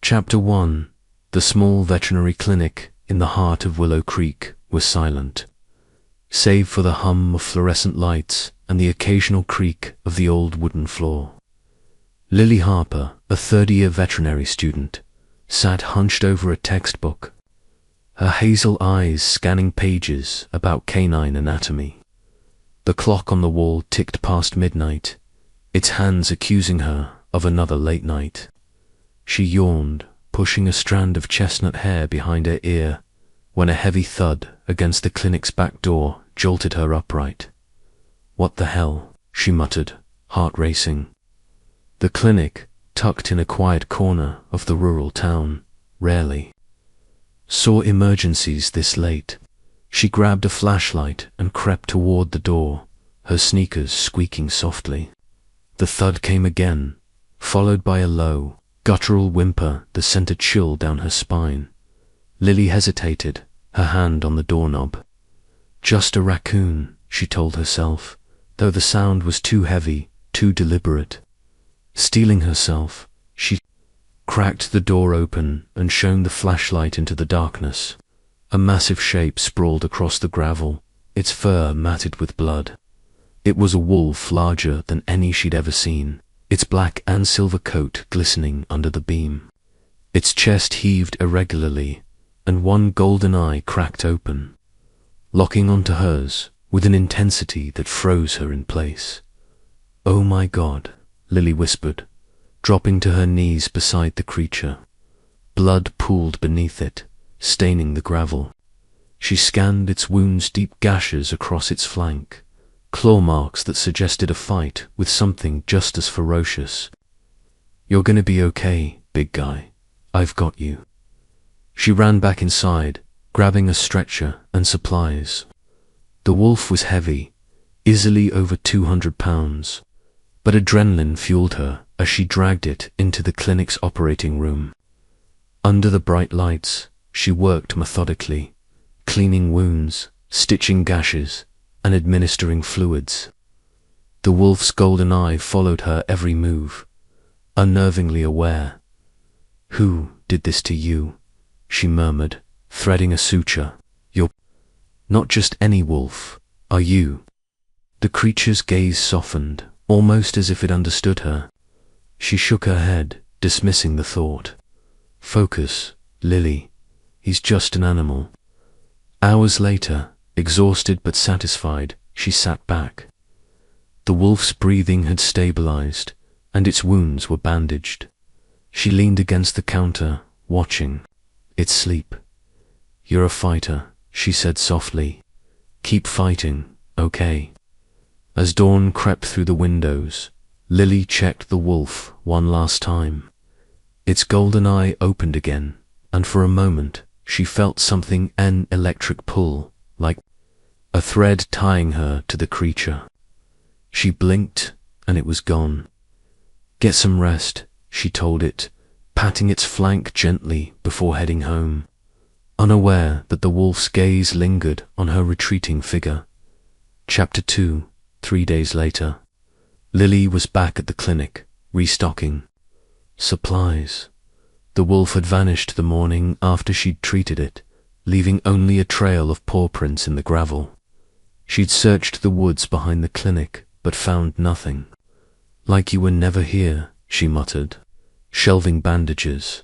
Chapter 1. The small veterinary clinic in the heart of Willow Creek was silent, save for the hum of fluorescent lights and the occasional creak of the old wooden floor. Lily Harper, a third-year veterinary student, sat hunched over a textbook, her hazel eyes scanning pages about canine anatomy. The clock on the wall ticked past midnight, its hands accusing her of another late night. She yawned, pushing a strand of chestnut hair behind her ear, when a heavy thud against the clinic's back door jolted her upright. "What the hell?" she muttered, heart racing. The clinic, tucked in a quiet corner of the rural town, rarely saw emergencies this late. She grabbed a flashlight and crept toward the door, her sneakers squeaking softly. The thud came again, followed by a low, guttural whimper that sent a chill down her spine. Lily hesitated, her hand on the doorknob. Just a raccoon, she told herself, though the sound was too heavy, too deliberate. Steeling herself, she cracked the door open and shone the flashlight into the darkness. A massive shape sprawled across the gravel, its fur matted with blood. It was a wolf larger than any she'd ever seen, its black and silver coat glistening under the beam. Its chest heaved irregularly, and one golden eye cracked open, locking onto hers with an intensity that froze her in place. "Oh my God," Lily whispered, dropping to her knees beside the creature. Blood pooled beneath it, staining the gravel. She scanned its wounds, deep gashes across its flank, claw marks that suggested a fight with something just as ferocious. "You're gonna be okay, big guy. I've got you." She ran back inside, grabbing a stretcher and supplies. The wolf was heavy, easily over 200 pounds, but adrenaline fueled her as she dragged it into the clinic's operating room. Under the bright lights, she worked methodically, cleaning wounds, stitching gashes, and administering fluids. The wolf's golden eye followed her every move, unnervingly aware. "Who did this to you?" she murmured, threading a suture. "You're not just any wolf, are you?" The creature's gaze softened, almost as if it understood her. She shook her head, dismissing the thought. "Focus, Lily. He's just an animal." Hours later, exhausted but satisfied, she sat back. The wolf's breathing had stabilized, and its wounds were bandaged. She leaned against the counter, watching it sleep. "You're a fighter," she said softly. "Keep fighting, okay?" As dawn crept through the windows, Lily checked the wolf one last time. Its golden eye opened again, and for a moment she felt something, an electric pull, like a thread tying her to the creature. She blinked, and it was gone. "Get some rest," she told it, patting its flank gently before heading home, unaware that the wolf's gaze lingered on her retreating figure. Chapter 2. 3 days later. Lily was back at the clinic, restocking supplies. The wolf had vanished the morning after she'd treated it, leaving only a trail of paw prints in the gravel. She'd searched the woods behind the clinic, but found nothing. "Like you were never here," she muttered, shelving bandages.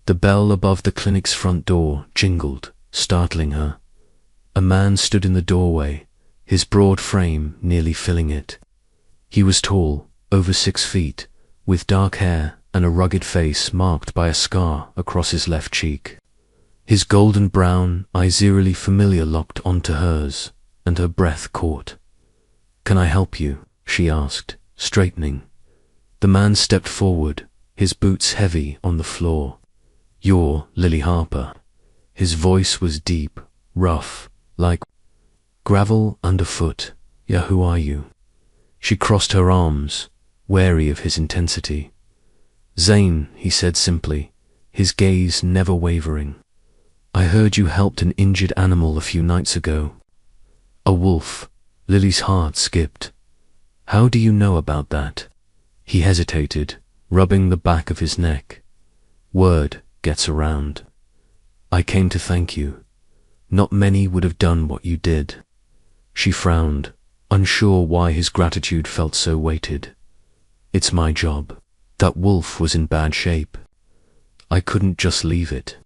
The bell above the clinic's front door jingled, startling her. A man stood in the doorway, his broad frame nearly filling it. He was tall, over 6 feet, with dark hair and a rugged face marked by a scar across his left cheek. His golden brown eyes eerily familiar locked onto hers, and her breath caught. "Can I help you?" she asked, straightening. The man stepped forward, his boots heavy on the floor. "You're Lily Harper." His voice was deep, rough, like gravel underfoot. "Yeah, who are you?" She crossed her arms, wary of his intensity. "Zane," he said simply, his gaze never wavering. "I heard you helped an injured animal a few nights ago." "A wolf." Lily's heart skipped. "How do you know about that?" He hesitated, rubbing the back of his neck. Word gets around. I came to thank you. Not many would have done what you did. She frowned, unsure why his gratitude felt so weighted. It's my job. That wolf was in bad shape. I couldn't just leave it.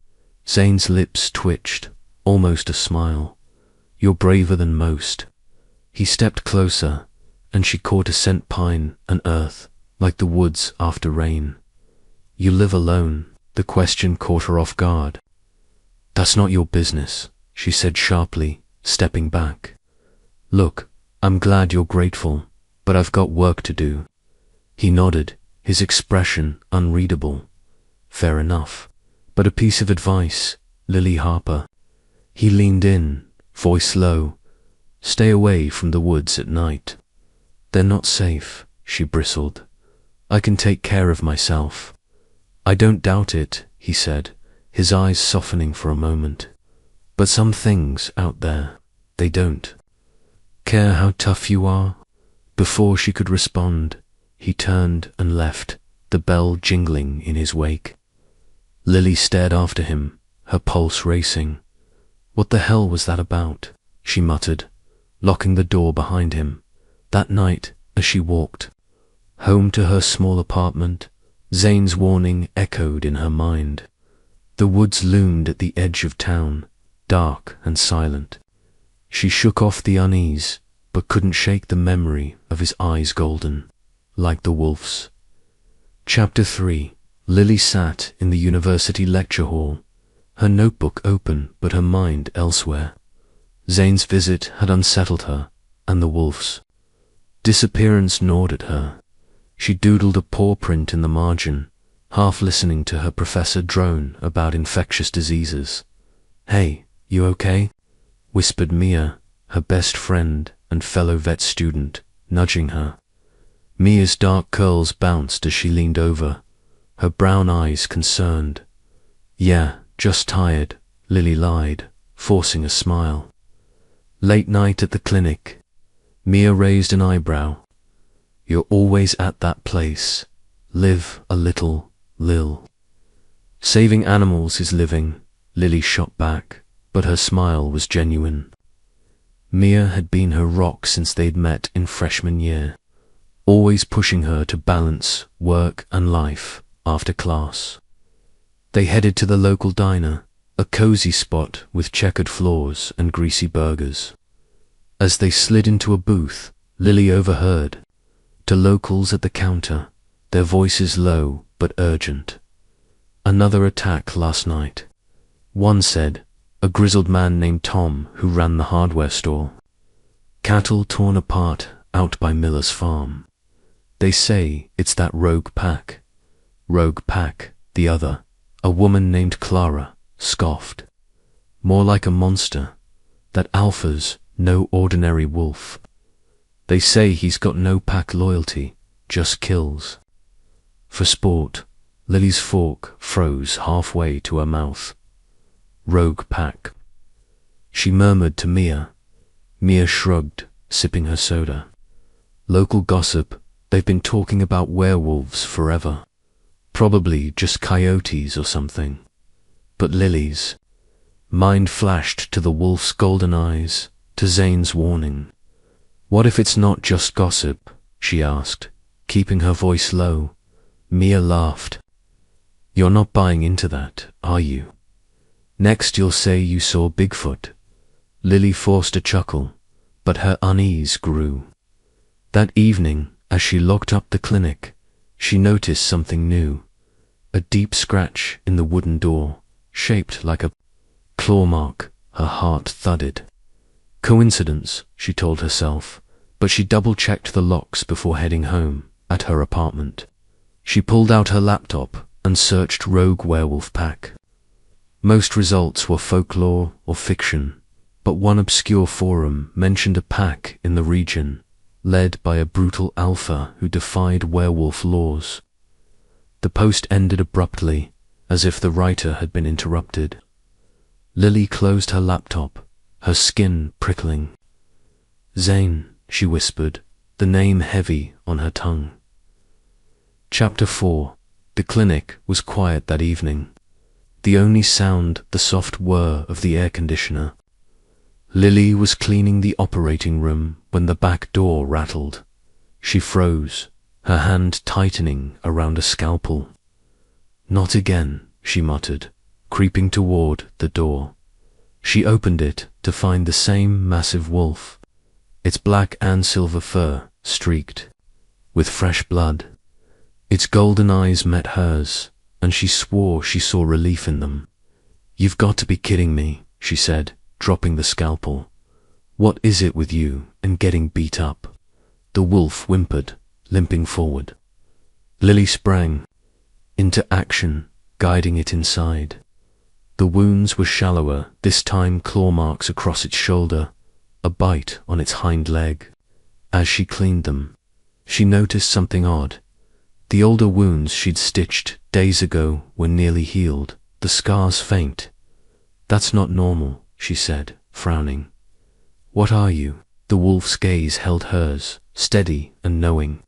Zane's lips twitched, almost a smile. You're braver than most. He stepped closer, and she caught a scent pine and earth, like the woods after rain. You live alone. The question caught her off guard. That's not your business, she said sharply, stepping back. Look, I'm glad you're grateful, but I've got work to do. He nodded, his expression unreadable. Fair enough. But a piece of advice, Lily Harper. He leaned in, voice low. Stay away from the woods at night. They're not safe, she bristled. I can take care of myself. I don't doubt it, he said, his eyes softening for a moment. But some things out there, they don't. Care how tough you are? Before she could respond, he turned and left, the bell jingling in his wake. Lily stared after him, her pulse racing. What the hell was that about? She muttered, locking the door behind him. That night, as she walked home to her small apartment, Zane's warning echoed in her mind. The woods loomed at the edge of town, dark and silent. She shook off the unease, but couldn't shake the memory of his eyes golden, like the wolf's. Chapter 3. Lily sat in the university lecture hall, her notebook open but her mind elsewhere. Zane's visit had unsettled her, and the wolf's disappearance gnawed at her. She doodled a paw print in the margin, half listening to her professor drone about infectious diseases. Hey, you okay? Whispered Mia, her best friend and fellow vet student, nudging her. Mia's dark curls bounced as she leaned over, her brown eyes concerned. Yeah, just tired, Lily lied, forcing a smile. Late night at the clinic. Mia raised an eyebrow. You're always at that place. Live a little, Lil. Saving animals is living, Lily shot back, but her smile was genuine. Mia had been her rock since they'd met in freshman year, always pushing her to balance work and life after class. They headed to the local diner, a cozy spot with checkered floors and greasy burgers. As they slid into a booth, Lily overheard. To locals at the counter, their voices low but urgent. Another attack last night. One said, a grizzled man named Tom who ran the hardware store. Cattle torn apart out by Miller's farm. They say it's that rogue pack. Rogue pack, the other, a woman named Clara, scoffed. More like a monster. That alpha's no ordinary wolf. They say he's got no pack loyalty, just kills. For sport, Lily's fork froze halfway to her mouth. Rogue pack. She murmured to Mia. Mia shrugged, sipping her soda. Local gossip, they've been talking about werewolves forever. Probably just coyotes or something. But Lily's mind flashed to the wolf's golden eyes, to Zane's warning. What if it's not just gossip? She asked, keeping her voice low. Mia laughed. You're not buying into that, are you? Next you'll say you saw Bigfoot. Lily forced a chuckle, but her unease grew. That evening, as she locked up the clinic, she noticed something new. A deep scratch in the wooden door, shaped like a claw mark. Her heart thudded. Coincidence, she told herself, but she double-checked the locks before heading home, at her apartment. She pulled out her laptop and searched Rogue Werewolf Pack. Most results were folklore or fiction, but one obscure forum mentioned a pack in the region, led by a brutal alpha who defied werewolf laws. The post ended abruptly, as if the writer had been interrupted. Lily closed her laptop, her skin prickling. Zane, she whispered, the name heavy on her tongue. Chapter 4. The clinic was quiet that evening. The only sound the soft whir of the air conditioner. Lily was cleaning the operating room when the back door rattled. She froze, her hand tightening around a scalpel. "Not again," she muttered, creeping toward the door. She opened it to find the same massive wolf, its black and silver fur streaked with fresh blood. Its golden eyes met hers, and she swore she saw relief in them. "You've got to be kidding me," she said, dropping the scalpel. "What is it with you and getting beat up?" The wolf whimpered, limping forward. Lily sprang into action, guiding it inside. The wounds were shallower, this time claw marks across its shoulder, a bite on its hind leg. As she cleaned them, she noticed something odd. The older wounds she'd stitched days ago were nearly healed, the scars faint. "That's not normal," she said, frowning. "What are you?" The wolf's gaze held hers, steady and knowing.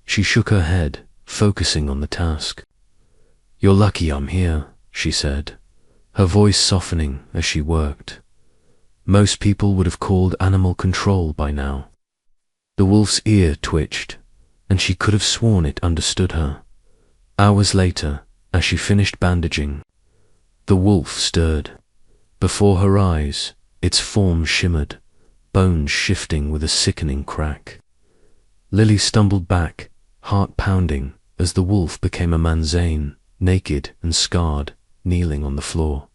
She shook her head, focusing on the task. "You're lucky I'm here," she said, her voice softening as she worked. Most people would have called animal control by now. The wolf's ear twitched, and she could have sworn it understood her. Hours later, as she finished bandaging, the wolf stirred. Before her eyes, its form shimmered, bones shifting with a sickening crack. Lily stumbled back, heart pounding, as the wolf became a man Zane, naked and scarred, kneeling on the floor.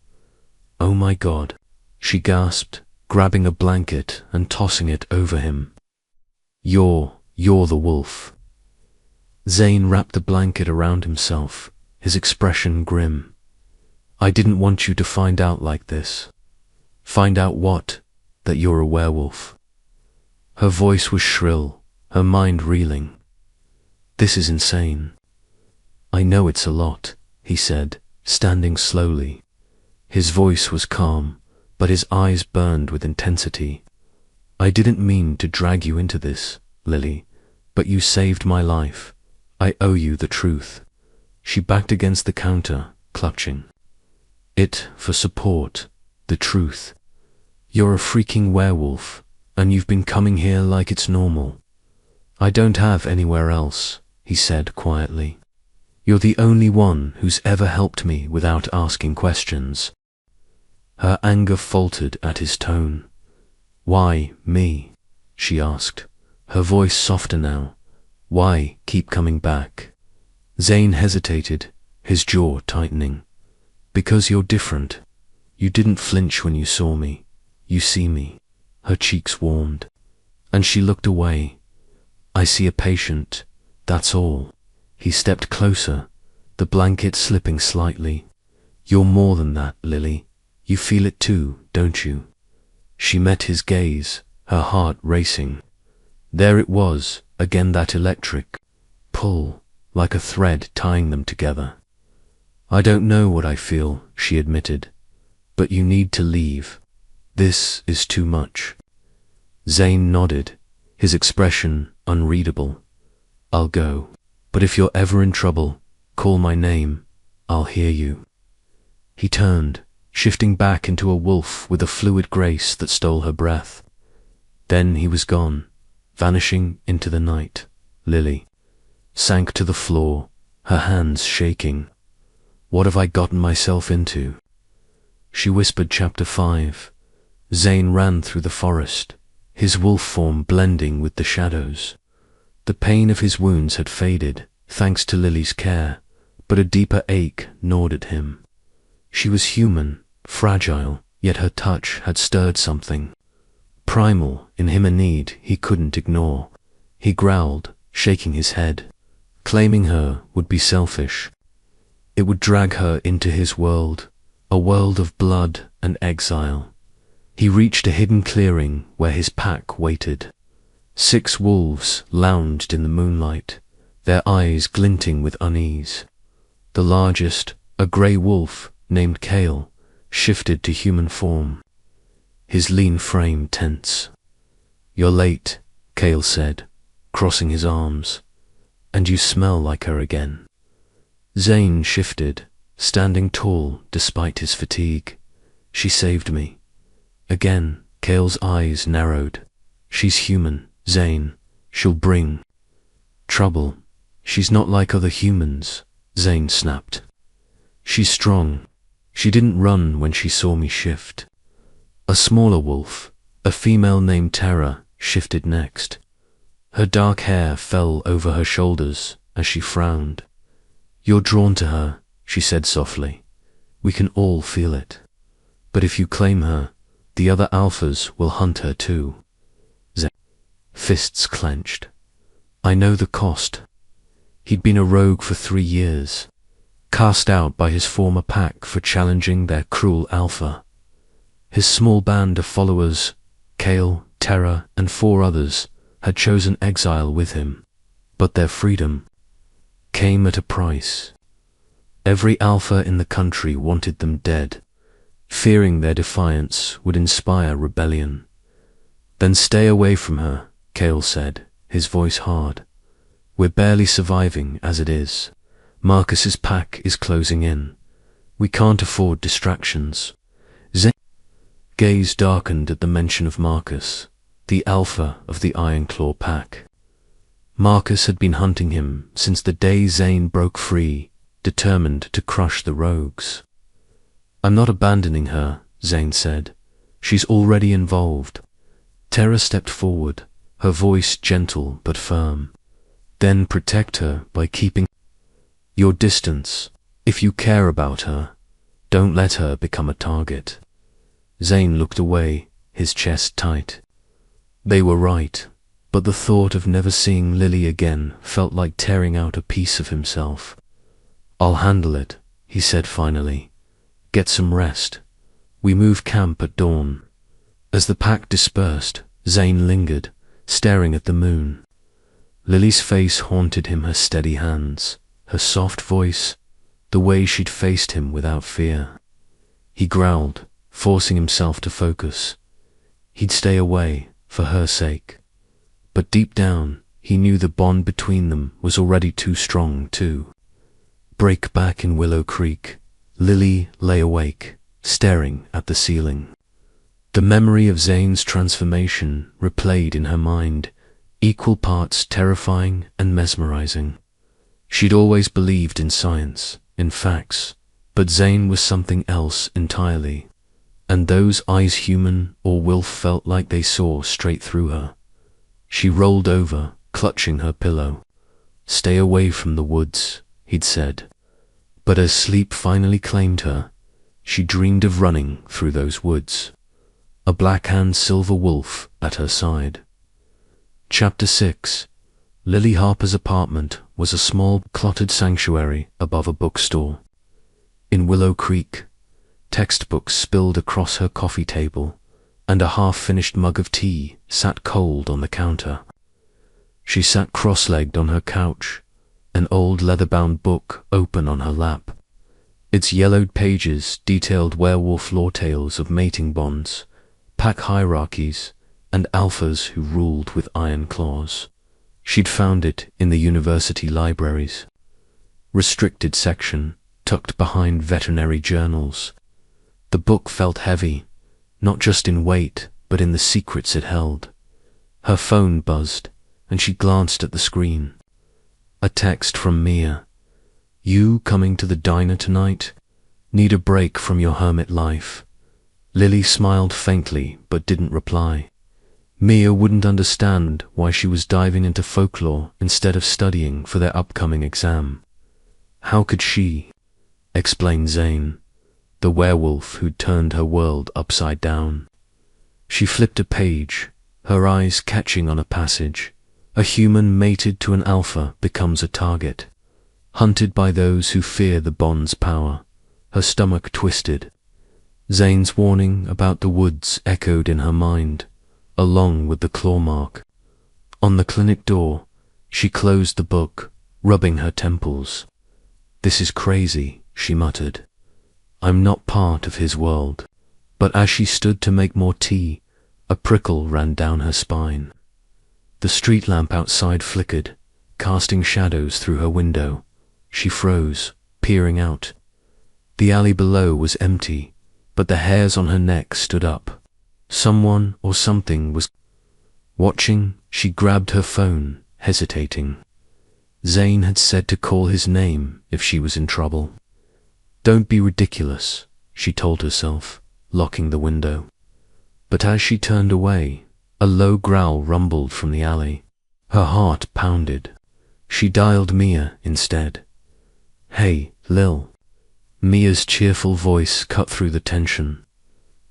"Oh my God," she gasped, grabbing a blanket and tossing it over him. You're the wolf." Zane wrapped the blanket around himself, his expression grim. "I didn't want you to find out like this." "Find out what?" "That you're a werewolf." Her voice was shrill, her mind reeling. "This is insane." "I know it's a lot," he said, standing slowly. His voice was calm, but his eyes burned with intensity. "I didn't mean to drag you into this, Lily, but you saved my life. I owe you the truth." She backed against the counter, clutching it for support. "The truth. You're a freaking werewolf, and you've been coming here like it's normal." "I don't have anywhere else," he said quietly. "You're the only one who's ever helped me without asking questions." Her anger faltered at his tone. "Why me?" she asked, her voice softer now. "Why keep coming back?" Zane hesitated, his jaw tightening. "Because you're different. You didn't flinch when you saw me. You see me." Her cheeks warmed, and she looked away. "I see a patient, that's all." He stepped closer, the blanket slipping slightly. "You're more than that, Lily. You feel it too, don't you?" She met his gaze, her heart racing. There it was, again, that electric pull, like a thread tying them together. "I don't know what I feel," she admitted, "but you need to leave. This is too much." Zane nodded, his expression unreadable. "I'll go, but if you're ever in trouble, call my name. I'll hear you." He turned, shifting back into a wolf with a fluid grace that stole her breath. Then he was gone, vanishing into the night. Lily sank to the floor, her hands shaking. What have I gotten myself into? She whispered chapter 5. Zane ran through the forest, his wolf form blending with the shadows. The pain of his wounds had faded, thanks to Lily's care, but a deeper ache gnawed at him. She was human, fragile, yet her touch had stirred something primal in him, a need he couldn't ignore. He growled, shaking his head. Claiming her would be selfish. It would drag her into his world, a world of blood and exile. He reached a hidden clearing where his pack waited. 6 wolves lounged in the moonlight, their eyes glinting with unease. The largest, a grey wolf named Kale, shifted to human form, his lean frame tense. "You're late," Kale said, crossing his arms, "and you smell like her again." Zane shifted, standing tall despite his fatigue. She saved me. Again, Kale's eyes narrowed. She's human, Zane. She'll bring trouble. She's not like other humans, Zane snapped. She's strong. She didn't run when she saw me shift. A smaller wolf, a female named Tara, shifted next. Her dark hair fell over her shoulders as she frowned. You're drawn to her, she said softly. We can all feel it. But if you claim her, the other alphas will hunt her too. Zane, fists clenched. I know the cost. He'd been a rogue for 3 years, cast out by his former pack for challenging their cruel alpha. His small band of followers, Kale, Terra, and 4 others, had chosen exile with him, but their freedom came at a price. Every alpha in the country wanted them dead, fearing their defiance would inspire rebellion. Then stay away from her, Kale said, his voice hard. We're barely surviving as it is. Marcus's pack is closing in. We can't afford distractions. Zane's gaze darkened at the mention of Marcus, the alpha of the Ironclaw pack. Marcus had been hunting him since the day Zane broke free, determined to crush the rogues. I'm not abandoning her, Zane said. She's already involved. Terra stepped forward, her voice gentle but firm. Then protect her by keeping your distance. If you care about her, don't let her become a target. Zane looked away, his chest tight. They were right, but the thought of never seeing Lily again felt like tearing out a piece of himself. I'll handle it, he said finally. Get some rest. We move camp at dawn. As the pack dispersed, Zane lingered, staring at the moon. Lily's face haunted him, her steady hands, her soft voice, the way she'd faced him without fear. He growled, forcing himself to focus. He'd stay away, for her sake. But deep down, he knew the bond between them was already too strong, too. Break back in Willow Creek, Lily lay awake, staring at the ceiling. The memory of Zane's transformation replayed in her mind, equal parts terrifying and mesmerizing. She'd always believed in science, in facts, but Zane was something else entirely, and those eyes, human or wolf, felt like they saw straight through her. She rolled over, clutching her pillow. Stay away from the woods, he'd said. But as sleep finally claimed her, she dreamed of running through those woods, a black-hand silver wolf at her side. Chapter 6. Lily Harper's apartment was a small, cluttered sanctuary above a bookstore. In Willow Creek, textbooks spilled across her coffee table, and a half-finished mug of tea sat cold on the counter. She sat cross-legged on her couch, an old leather-bound book open on her lap. Its yellowed pages detailed werewolf lore tales of mating bonds, pack hierarchies, and alphas who ruled with iron claws. She'd found it in the university libraries. Restricted section, tucked behind veterinary journals. The book felt heavy, not just in weight, but in the secrets it held. Her phone buzzed, and she glanced at the screen. A text from Mia. You coming to the diner tonight? Need a break from your hermit life? Lily smiled faintly, but didn't reply. Mia wouldn't understand why she was diving into folklore instead of studying for their upcoming exam. How could she? Explained Zane, the werewolf who'd turned her world upside down. She flipped a page, her eyes catching on a passage. A human mated to an alpha becomes a target, hunted by those who fear the bond's power. Her stomach twisted. Zane's warning about the woods echoed in her mind, along with the claw mark. On the clinic door, she closed the book, rubbing her temples. This is crazy, she muttered. I'm not part of his world. But as she stood to make more tea, a prickle ran down her spine. The street lamp outside flickered, casting shadows through her window. She froze, peering out. The alley below was empty, but the hairs on her neck stood up. Someone or something was watching. She grabbed her phone, hesitating. Zane had said to call his name if she was in trouble. Don't be ridiculous, she told herself, locking the window. But as she turned away, a low growl rumbled from the alley. Her heart pounded. She dialed Mia instead. Hey, Lil. Mia's cheerful voice cut through the tension.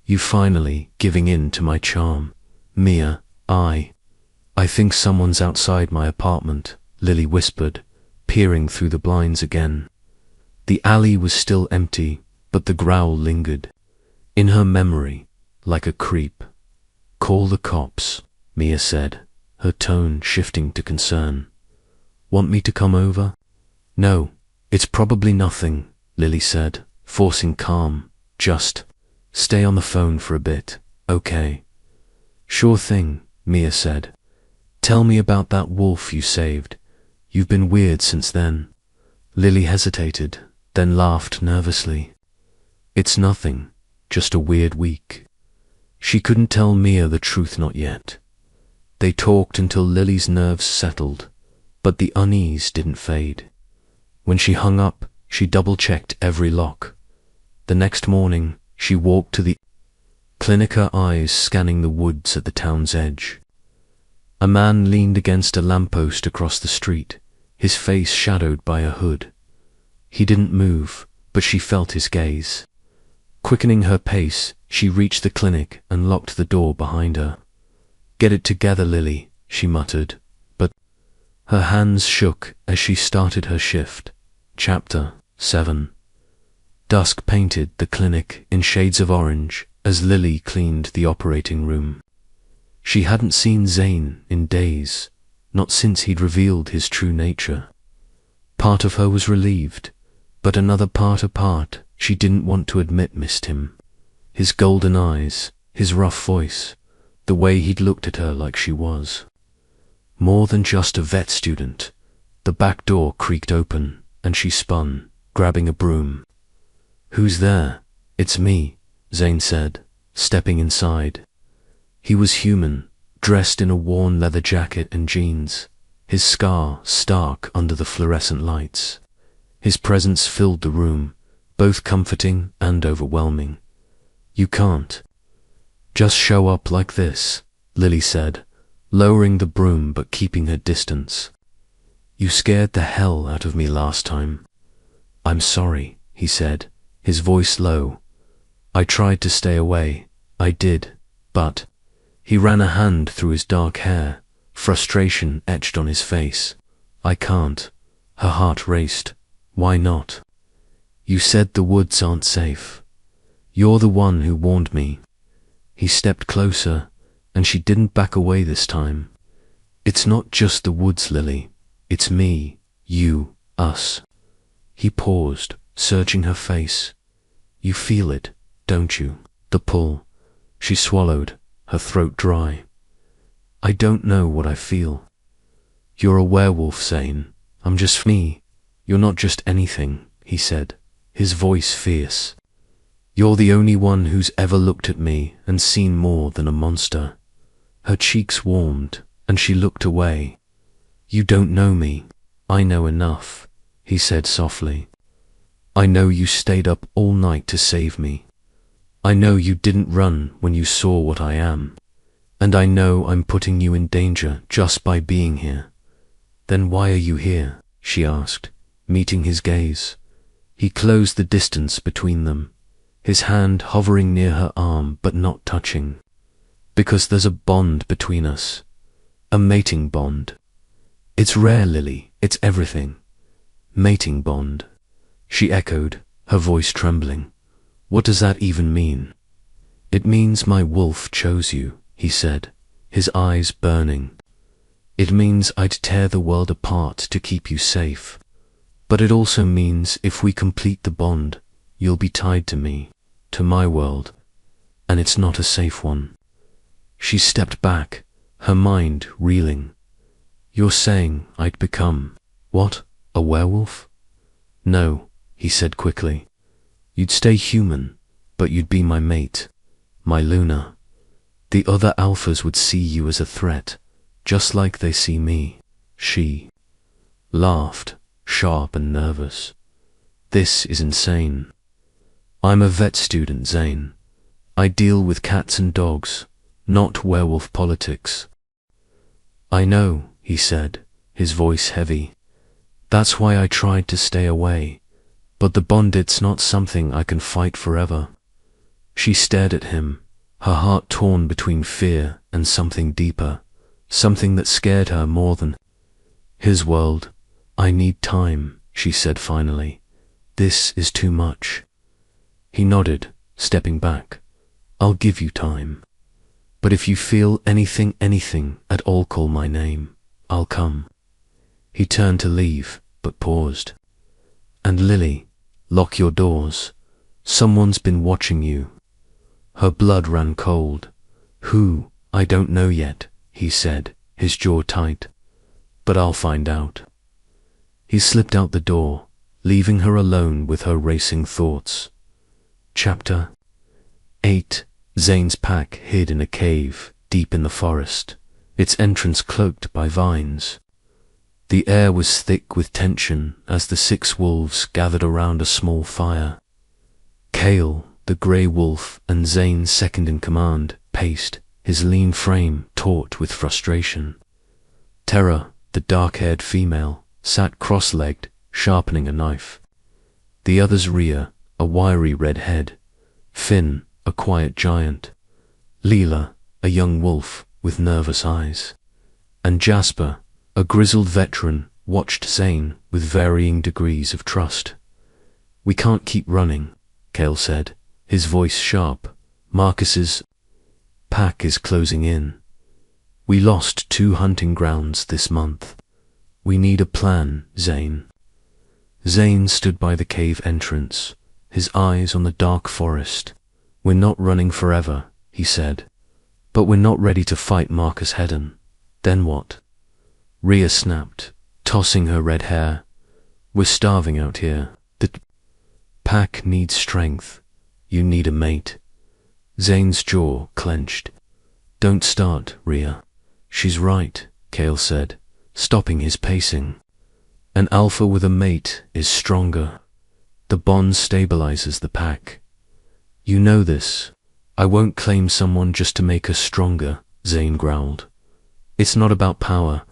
You finally giving in to my charm. Mia, I think someone's outside my apartment, Lily whispered, peering through the blinds again. The alley was still empty, but the growl lingered. In her memory, like a creep. Call the cops, Mia said, her tone shifting to concern. Want me to come over? No, it's probably nothing, Lily said, forcing calm. Just stay on the phone for a bit, okay? Sure thing, Mia said. Tell me about that wolf you saved. You've been weird since then. Lily hesitated, then laughed nervously. It's nothing, just a weird week. She couldn't tell Mia the truth not yet. They talked until Lily's nerves settled, but the unease didn't fade. When she hung up, she double-checked every lock. The next morning, she walked to the clinic, her eyes scanning the woods at the town's edge. A man leaned against a lamppost across the street, his face shadowed by a hood. He didn't move, but she felt his gaze. Quickening her pace, she reached the clinic and locked the door behind her. Get it together, Lily, she muttered, but her hands shook as she started her shift. Chapter 7. Dusk painted the clinic in shades of orange as Lily cleaned the operating room. She hadn't seen Zane in days, not since he'd revealed his true nature. Part of her was relieved, but another part she didn't want to admit missed him. His golden eyes, his rough voice, the way he'd looked at her like she was. More than just a vet student. The back door creaked open, and she spun, grabbing a broom. Who's there? It's me, Zane said, stepping inside. He was human, dressed in a worn leather jacket and jeans, his scar stark under the fluorescent lights. His presence filled the room, both comforting and overwhelming. You can't just show up like this, Lily said, lowering the broom but keeping her distance. You scared the hell out of me last time. I'm sorry, he said, his voice low. I tried to stay away, I did, but... He ran a hand through his dark hair, frustration etched on his face. I can't. Her heart raced. Why not? You said the woods aren't safe. You're the one who warned me. He stepped closer, and she didn't back away this time. It's not just the woods, Lily. It's me, you, us. He paused, searching her face. You feel it, don't you? The pull. She swallowed, her throat dry. I don't know what I feel. You're a werewolf, Zane. I'm just me. You're not just anything, he said, his voice fierce. You're the only one who's ever looked at me and seen more than a monster. Her cheeks warmed, and she looked away. You don't know me. I know enough, he said softly. I know you stayed up all night to save me. I know you didn't run when you saw what I am. And I know I'm putting you in danger just by being here. Then why are you here? She asked, meeting his gaze. He closed the distance between them, his hand hovering near her arm but not touching. Because there's a bond between us. A mating bond. It's rare, Lily. It's everything. Mating bond. She echoed, her voice trembling. What does that even mean? It means my wolf chose you, he said, his eyes burning. It means I'd tear the world apart to keep you safe. But it also means if we complete the bond, you'll be tied to me, to my world. And it's not a safe one. She stepped back, her mind reeling. You're saying I'd become, what, a werewolf? No, he said quickly. You'd stay human, but you'd be my mate, my Luna. The other alphas would see you as a threat, just like they see me. She laughed, sharp and nervous. This is insane. I'm a vet student, Zane. I deal with cats and dogs, not werewolf politics. I know, he said, his voice heavy. That's why I tried to stay away, but the bondit's not something I can fight forever. She stared at him, her heart torn between fear and something deeper, something that scared her more than his world. I need time, she said finally. This is too much. He nodded, stepping back. I'll give you time. But if you feel anything at all, call my name. I'll come. He turned to leave, but paused. And Lily, lock your doors. Someone's been watching you. Her blood ran cold. Who? I don't know yet, he said, his jaw tight. But I'll find out. He slipped out the door, leaving her alone with her racing thoughts. Chapter 8. Zane's pack hid in a cave deep in the forest, its entrance cloaked by vines. The air was thick with tension as the 6 wolves gathered around a small fire. Kale, the grey wolf and Zane's second in command, paced, his lean frame taut with frustration. Terra, the dark-haired female, sat cross-legged, sharpening a knife. The others Rhea, a wiry red head. Finn, a quiet giant. Leela, a young wolf with nervous eyes. And Jasper, a grizzled veteran, watched Zane with varying degrees of trust. We can't keep running, Kale said, his voice sharp. Marcus's pack is closing in. We lost 2 hunting grounds this month. We need a plan, Zane. Zane stood by the cave entrance, his eyes on the dark forest. We're not running forever, he said. But we're not ready to fight Marcus head-on. Then what? Rhea snapped, tossing her red hair. We're starving out here. The pack needs strength. You need a mate. Zane's jaw clenched. Don't start, Rhea. She's right, Kale said, stopping his pacing. An alpha with a mate is stronger. The bond stabilizes the pack. You know this. I won't claim someone just to make us stronger, Zane growled. It's not about power.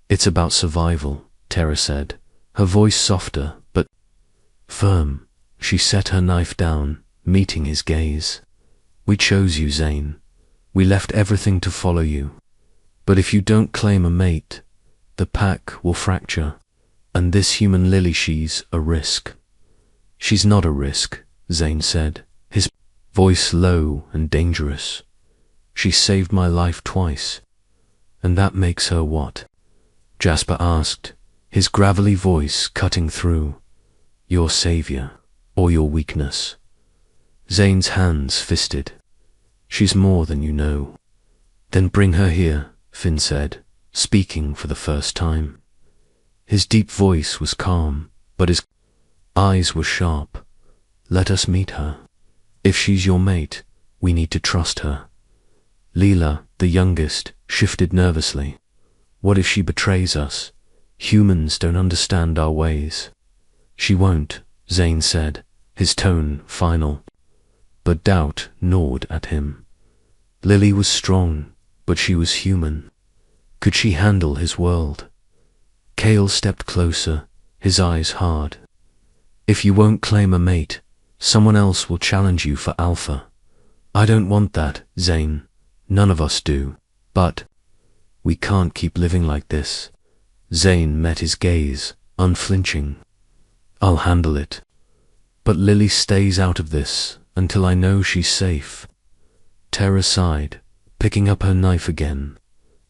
It's about survival, Terra said, her voice softer but firm. She set her knife down, meeting his gaze. We chose you, Zane. We left everything to follow you. But if you don't claim a mate, the pack will fracture. And this human Lily, she's a risk. She's not a risk, Zane said, his voice low and dangerous. She saved my life twice. And that makes her what? Jasper asked, his gravelly voice cutting through. Your savior, or your weakness. Zane's hands fisted. She's more than you know. Then bring her here, Finn said, speaking for the first time. His deep voice was calm, but his eyes were sharp. Let us meet her. If she's your mate, we need to trust her. Leela, the youngest, shifted nervously. What if she betrays us? Humans don't understand our ways. She won't, Zane said, his tone final. But doubt gnawed at him. Lily was strong, but she was human. Could she handle his world? Kale stepped closer, his eyes hard. If you won't claim a mate, someone else will challenge you for alpha. I don't want that, Zane. None of us do. But we can't keep living like this. Zane met his gaze, unflinching. I'll handle it. But Lily stays out of this until I know she's safe. Terra sighed, picking up her knife again.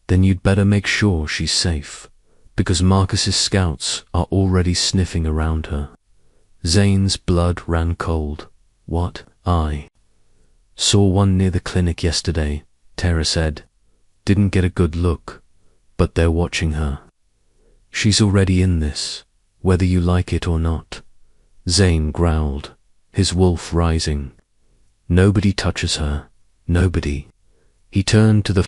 Then you'd better make sure she's safe, because Marcus's scouts are already sniffing around her. Zane's blood ran cold. What? I saw one near the clinic yesterday, Terra said. Didn't get a good look, but they're watching her. She's already in this, whether you like it or not. Zane growled, his wolf rising. Nobody touches her. Nobody. He turned to the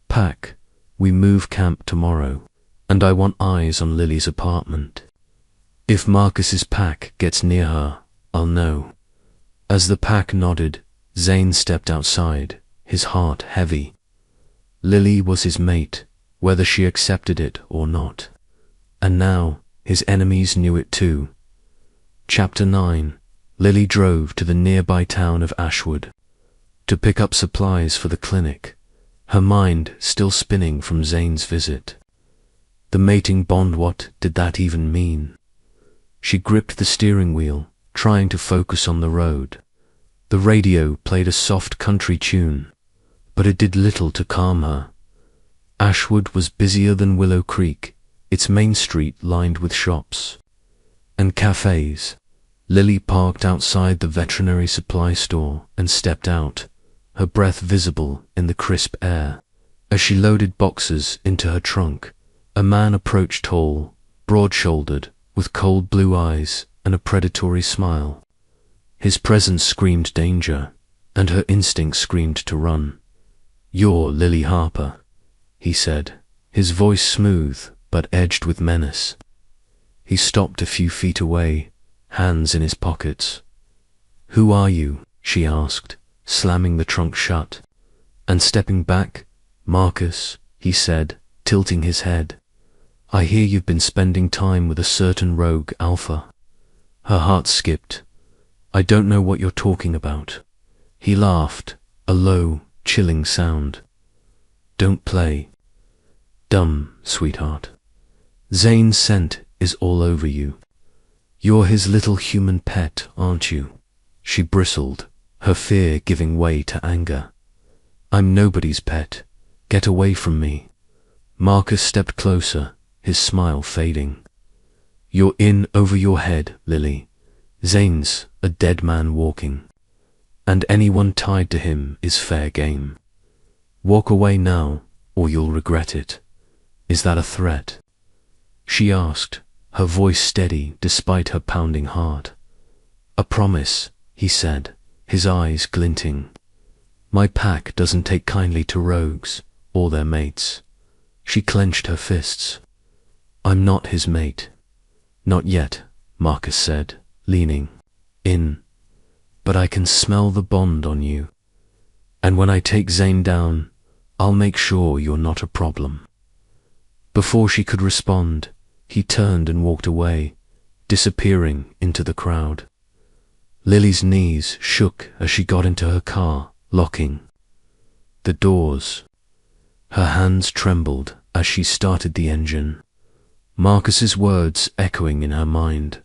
pack. We move camp tomorrow, and I want eyes on Lily's apartment. If Marcus's pack gets near her, I'll know. As the pack nodded, Zane stepped outside, his heart heavy. Lily was his mate, whether she accepted it or not. And now, his enemies knew it too. Chapter 9. Lily drove to the nearby town of Ashwood to pick up supplies for the clinic, her mind still spinning from Zane's visit. The mating bond, what did that even mean? She gripped the steering wheel, trying to focus on the road. The radio played a soft country tune, but it did little to calm her. Ashwood was busier than Willow Creek, its main street lined with shops and cafes. Lily parked outside the veterinary supply store and stepped out, her breath visible in the crisp air. As she loaded boxes into her trunk, a man approached, tall, broad-shouldered, with cold blue eyes and a predatory smile. His presence screamed danger, and her instinct screamed to run. "You're Lily Harper," he said, his voice smooth but edged with menace. He stopped a few feet away, hands in his pockets. "Who are you?" she asked, slamming the trunk shut. And stepping back, "Marcus," he said, tilting his head. "I hear you've been spending time with a certain rogue alpha." Her heart skipped. "I don't know what you're talking about." He laughed, a low, chilling sound. "Don't play dumb, sweetheart. Zane's scent is all over you. You're his little human pet, aren't you?" She bristled, her fear giving way to anger. "I'm nobody's pet. Get away from me." Marcus stepped closer, his smile fading. "You're in over your head, Lily. Zane's a dead man walking, and anyone tied to him is fair game. Walk away now, or you'll regret it. Is that a threat?" She asked, her voice steady despite her pounding heart. "A promise," he said, his eyes glinting. "My pack doesn't take kindly to rogues or their mates." She clenched her fists. "I'm not his mate." "Not yet," Marcus said, leaning in. "But I can smell the bond on you. And when I take Zane down, I'll make sure you're not a problem." Before she could respond, he turned and walked away, disappearing into the crowd. Lily's knees shook as she got into her car, locking the doors. Her hands trembled as she started the engine, Marcus's words echoing in her mind.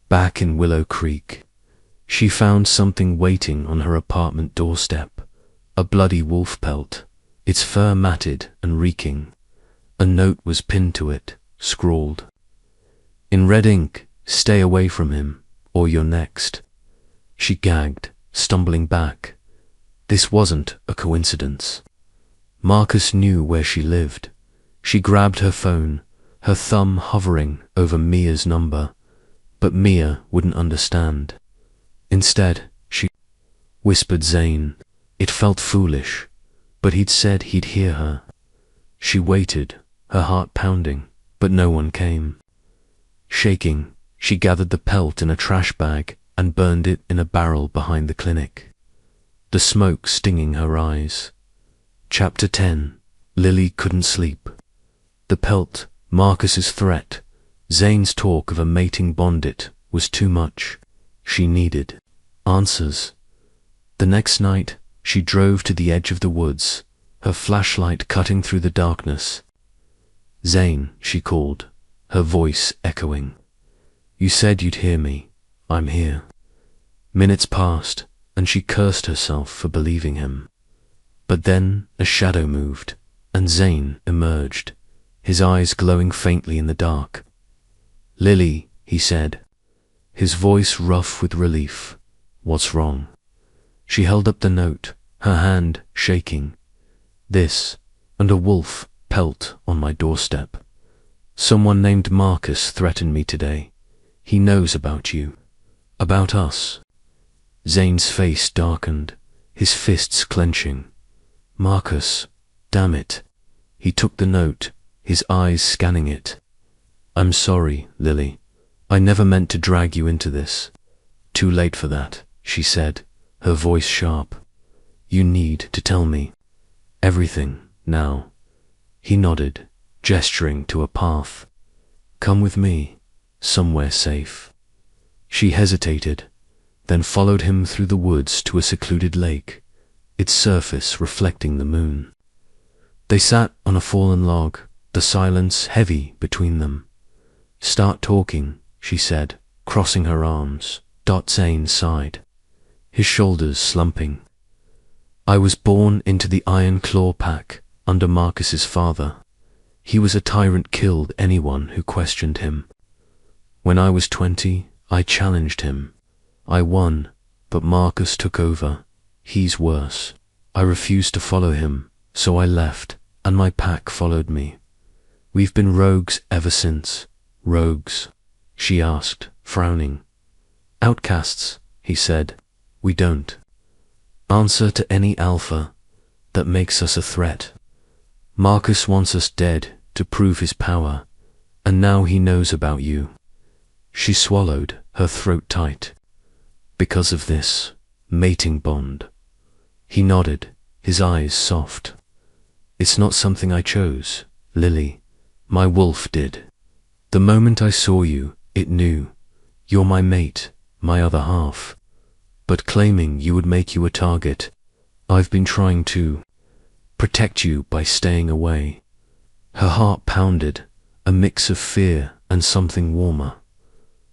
Back in Willow Creek, she found something waiting on her apartment doorstep, a bloody wolf pelt, its fur matted and reeking. A note was pinned to it, scrawled in red ink, "Stay away from him, or you're next." She gagged, stumbling back. This wasn't a coincidence. Marcus knew where she lived. She grabbed her phone, her thumb hovering over Mia's number, but Mia wouldn't understand. Instead, she whispered Zane. It felt foolish, but he'd said he'd hear her. She waited, her heart pounding, but no one came. Shaking, she gathered the pelt in a trash bag and burned it in a barrel behind the clinic, the smoke stinging her eyes. Chapter 10. Lily couldn't sleep. The pelt, Marcus's threat, Zane's talk of a mating bondit was too much. She needed answers. The next night, she drove to the edge of the woods, her flashlight cutting through the darkness. "Zane," she called, her voice echoing. "You said you'd hear me. I'm here." Minutes passed, and she cursed herself for believing him. But then a shadow moved, and Zane emerged, his eyes glowing faintly in the dark. "Lily," he said, his voice rough with relief. "What's wrong?" She held up the note, her hand shaking. "This, and a wolf pelt on my doorstep. Someone named Marcus threatened me today. He knows about you." About us. Zane's face darkened, his fists clenching. Marcus, damn it. He took the note, his eyes scanning it. I'm sorry, Lily. I never meant to drag you into this. Too late for that, she said, her voice sharp. You need to tell me everything now. He nodded, gesturing to a path. Come with me, somewhere safe. She hesitated, then followed him through the woods to a secluded lake, its surface reflecting the moon. They sat on a fallen log, the silence heavy between them. Start talking, she said, crossing her arms. Zane sighed, his shoulders slumping. I was born into the Iron Claw pack under Marcus's father. He was a tyrant, killed anyone who questioned him. When I was 20, I challenged him. I won, but Marcus took over. He's worse. I refused to follow him, so I left, and my pack followed me. We've been rogues ever since. Rogues? She asked, frowning. Outcasts, he said. We don't answer to any alpha that makes us a threat. Marcus wants us dead to prove his power, and now he knows about you. She swallowed, her throat tight. Because of this mating bond. He nodded, his eyes soft. It's not something I chose, Lily. My wolf did. The moment I saw you, it knew. You're my mate, my other half. But claiming you would make you a target. I've been trying to protect you by staying away. Her heart pounded, a mix of fear and something warmer.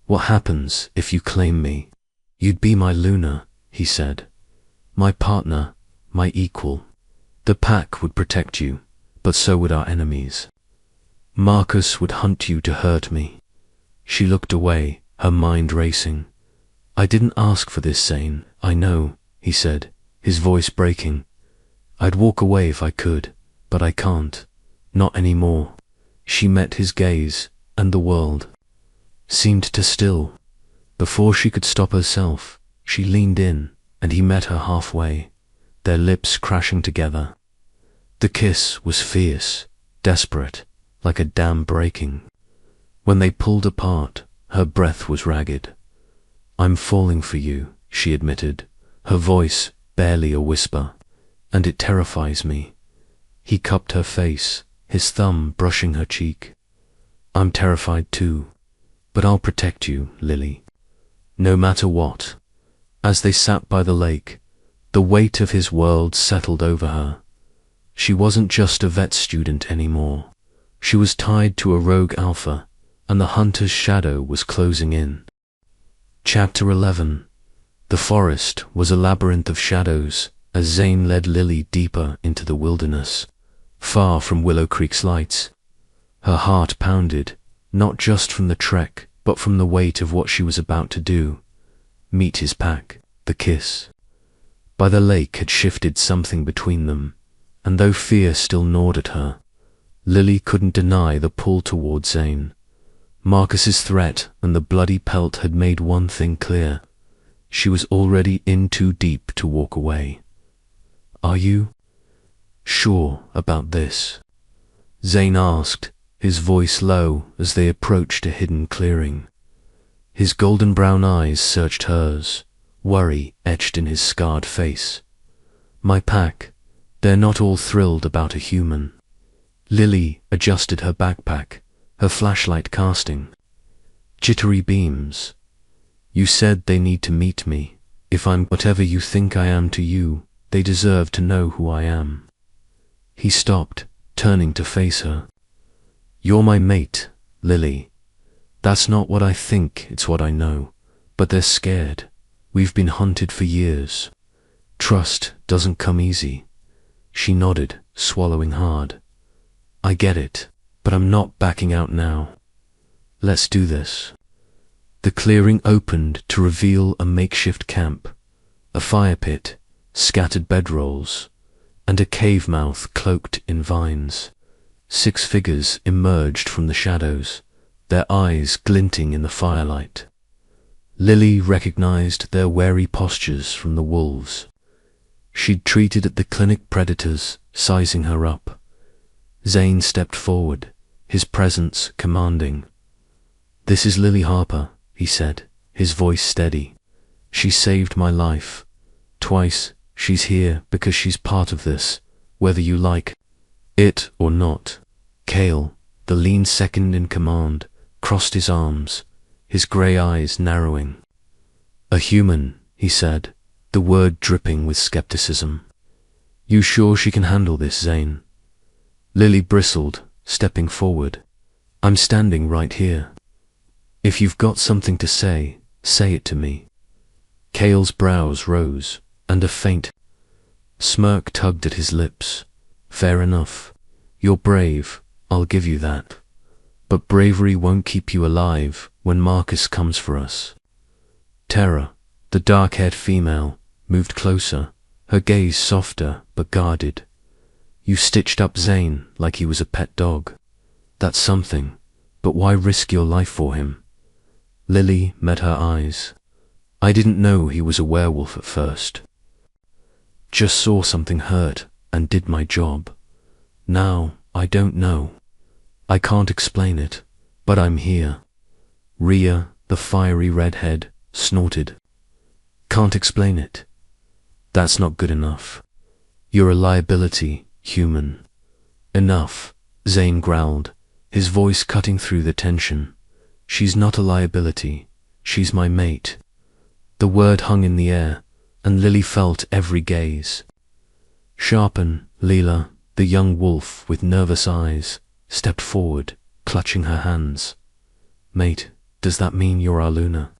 What happens if you claim me? You'd be my Luna, he said. My partner, my equal. The pack would protect you, but so would our enemies. Marcus would hunt you to hurt me. She looked away, her mind racing. I didn't ask for this, Zane. I know, he said, his voice breaking. I'd walk away if I could, but I can't. Not anymore. She met his gaze, and the world seemed to still. Before she could stop herself, she leaned in, and he met her halfway, their lips crashing together. The kiss was fierce, desperate, like a dam breaking. When they pulled apart, her breath was ragged. I'm falling for you, she admitted, her voice barely a whisper, and it terrifies me. He cupped her face, his thumb brushing her cheek. I'm terrified too, but I'll protect you, Lily. No matter what. As they sat by the lake, the weight of his world settled over her. She wasn't just a vet student anymore. She was tied to a rogue alpha, and the hunter's shadow was closing in. Chapter 11. The forest was a labyrinth of shadows as Zane led Lily deeper into the wilderness, far from Willow Creek's lights. Her heart pounded, not just from the trek, but from the weight of what she was about to do. Meet his pack, the kiss. By the lake had shifted something between them, and though fear still gnawed at her, Lily couldn't deny the pull toward Zane. Marcus's threat and the bloody pelt had made one thing clear. She was already in too deep to walk away. Are you sure about this? Zane asked, his voice low as they approached a hidden clearing. His golden brown eyes searched hers, worry etched in his scarred face. My pack, they're not all thrilled about a human. Lily adjusted her backpack, her flashlight casting jittery beams. You said they need to meet me. If I'm whatever you think I am to you, they deserve to know who I am. He stopped, turning to face her. You're my mate, Lily. That's not what I think, it's what I know. But they're scared. We've been hunted for years. Trust doesn't come easy. She nodded, swallowing hard. I get it, but I'm not backing out now. Let's do this. The clearing opened to reveal a makeshift camp, a fire pit, scattered bedrolls, and a cave mouth cloaked in vines. 6 figures emerged from the shadows, their eyes glinting in the firelight. Lily recognized their wary postures from the wolves. She'd treated at the clinic predators, sizing her up. Zane stepped forward, his presence commanding. "This is Lily Harper," he said, his voice steady. "She saved my life. Twice, she's here because she's part of this, whether you like it or not." Cale, the lean second in command, crossed his arms, his grey eyes narrowing. "A human," he said, the word dripping with skepticism. "You sure she can handle this, Zane?" Lily bristled, stepping forward. "I'm standing right here. If you've got something to say it to me." Cale's brows rose, and a faint smirk tugged at his lips. "Fair enough. You're brave, I'll give you that. But bravery won't keep you alive when Marcus comes for us." Tara, the dark-haired female, moved closer, her gaze softer but guarded. "You stitched up Zane like he was a pet dog. That's something, but why risk your life for him?" Lily met her eyes. "I didn't know he was a werewolf at first. Just saw something hurt and did my job. Now I don't know. I can't explain it, but I'm here." Rhea, the fiery redhead, snorted. "Can't explain it? That's not good enough. You're a liability, human." "Enough," Zane growled, his voice cutting through the tension. "She's not a liability. She's my mate." The word hung in the air, and Lily felt every gaze. Sharpen, Leela, the young wolf with nervous eyes, stepped forward, clutching her hands. "Mate, does that mean you're our Luna?"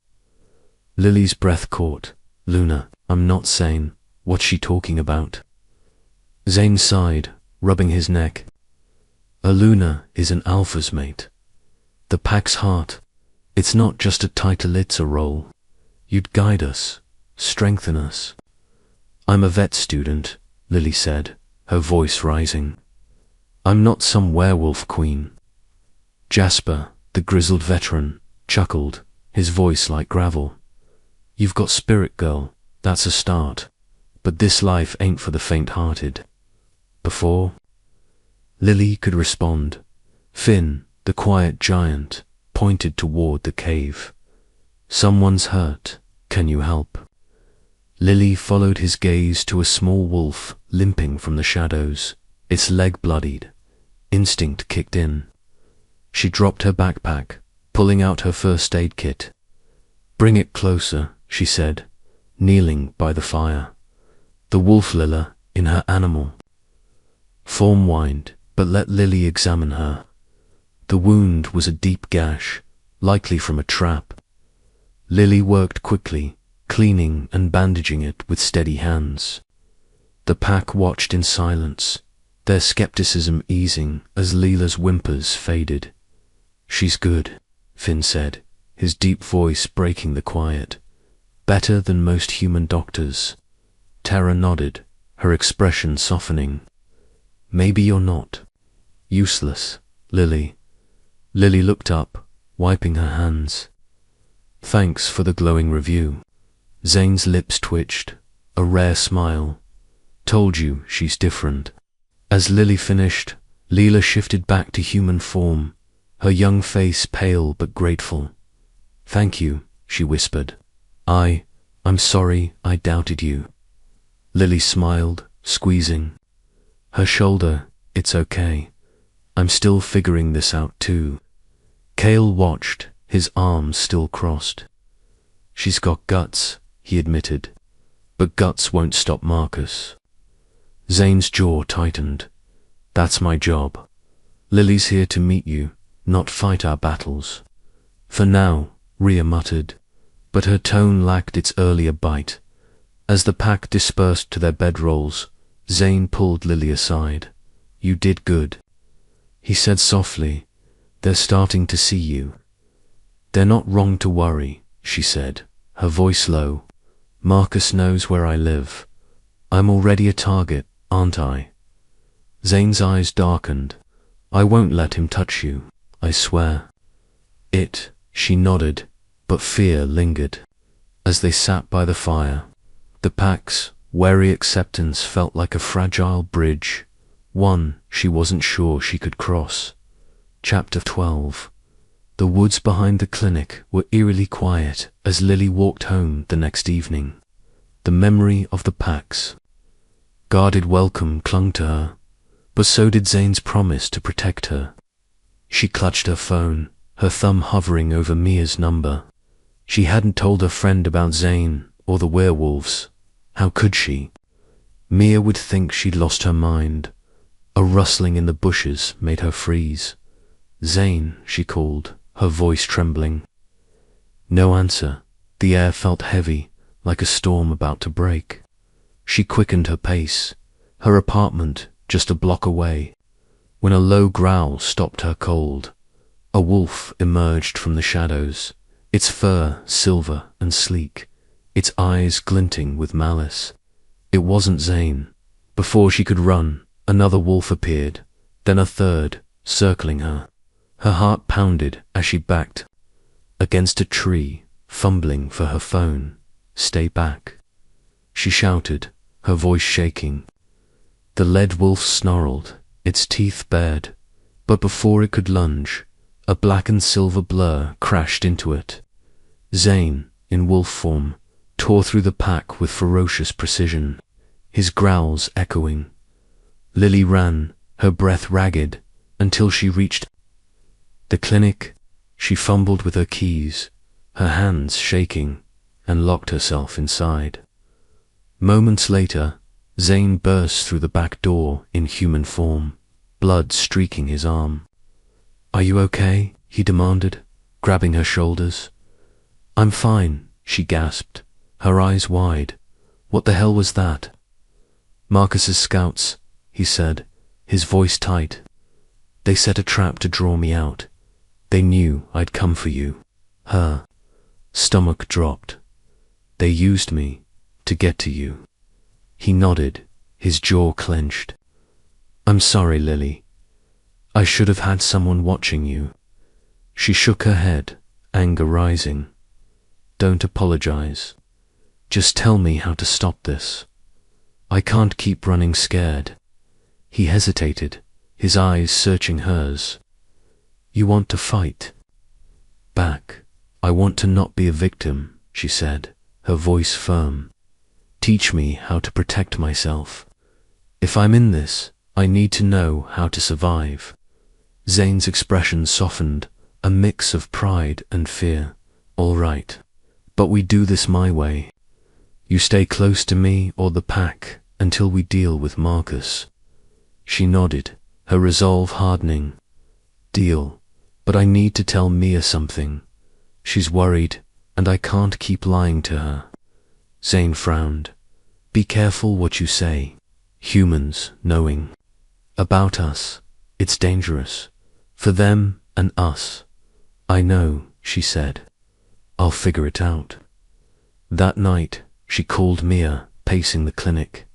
Lily's breath caught. "Luna, I'm not sane. What's she talking about?" Zane sighed, rubbing his neck. "A Luna is an alpha's mate. The pack's heart. It's not just a title, it's a role. You'd guide us, strengthen us." "I'm a vet student," Lily said, her voice rising. "I'm not some werewolf queen." Jasper, the grizzled veteran, chuckled, his voice like gravel. "You've got spirit, girl, that's a start. But this life ain't for the faint-hearted." Before Lily could respond, Finn, the quiet giant, pointed toward the cave. "Someone's hurt. Can you help?" Lily followed his gaze to a small wolf limping from the shadows, its leg bloodied. Instinct kicked in. She dropped her backpack, pulling out her first aid kit. "Bring it closer," she said, kneeling by the fire. The wolf Lila in her animal form whined, but let Lily examine her. The wound was a deep gash, likely from a trap. Lily worked quickly, cleaning and bandaging it with steady hands. The pack watched in silence, their skepticism easing as Leela's whimpers faded. "She's good," Finn said, his deep voice breaking the quiet. "Better than most human doctors." Tara nodded, her expression softening. "Maybe you're not useless, Lily." Lily looked up, wiping her hands. "Thanks for the glowing review." Zane's lips twitched, a rare smile. "Told you she's different." As Lily finished, Leela shifted back to human form, her young face pale but grateful. "Thank you," she whispered. I'm sorry I doubted you." Lily smiled, squeezing her shoulder. "It's okay. I'm still figuring this out too." Cale watched, his arms still crossed. "She's got guts," he admitted, "but guts won't stop Marcus." Zane's jaw tightened. "That's my job. Lily's here to meet you, not fight our battles." "For now," Rhea muttered, but her tone lacked its earlier bite. As the pack dispersed to their bedrolls, Zane pulled Lily aside. "You did good," he said softly. "They're starting to see you." "They're not wrong to worry," she said, her voice low. "Marcus knows where I live. I'm already a target, aren't I?" Zane's eyes darkened. "I won't let him touch you, I swear." She nodded, but fear lingered. As they sat by the fire, the pack's wary acceptance felt like a fragile bridge, one she wasn't sure she could cross. Chapter 12. The woods behind the clinic were eerily quiet as Lily walked home the next evening. The memory of the pack's guarded welcome clung to her, but so did Zane's promise to protect her. She clutched her phone, her thumb hovering over Mia's number. She hadn't told her friend about Zane or the werewolves. How could she? Mia would think she'd lost her mind. A rustling in the bushes made her freeze. "Zane," she called, her voice trembling. No answer. The air felt heavy, like a storm about to break. She quickened her pace, her apartment just a block away, when a low growl stopped her cold. A wolf emerged from the shadows, its fur silver and sleek, its eyes glinting with malice. It wasn't Zane. Before she could run, another wolf appeared, then a third, circling her. Her heart pounded as she backed against a tree, fumbling for her phone. "Stay back," she shouted, her voice shaking. The lead wolf snarled, its teeth bared, but before it could lunge, a black and silver blur crashed into it. Zane, in wolf form, tore through the pack with ferocious precision, his growls echoing. Lily ran, her breath ragged, until she reached the clinic. She fumbled with her keys, her hands shaking, and locked herself inside. Moments later, Zane burst through the back door in human form, blood streaking his arm. "Are you okay?" he demanded, grabbing her shoulders. "I'm fine," she gasped, her eyes wide. "What the hell was that?" "Marcus's scouts," he said, his voice tight. "They set a trap to draw me out. They knew I'd come for you." Her stomach dropped. "They used me to get to you." He nodded, his jaw clenched. "I'm sorry, Lily. I should have had someone watching you." She shook her head, anger rising. "Don't apologize. Just tell me how to stop this. I can't keep running scared." He hesitated, his eyes searching hers. "You want to fight back?" "I want to not be a victim," she said, her voice firm. "Teach me how to protect myself. If I'm in this, I need to know how to survive." Zane's expression softened, a mix of pride and fear. "All right, but we do this my way. You stay close to me or the pack until we deal with Marcus." She nodded, her resolve hardening. "Deal, but I need to tell Mia something. She's worried, and I can't keep lying to her." Zane frowned. "Be careful what you say. Humans knowing about us, it's dangerous. For them and us." "I know," she said. "I'll figure it out." That night, she called Mia, pacing the clinic.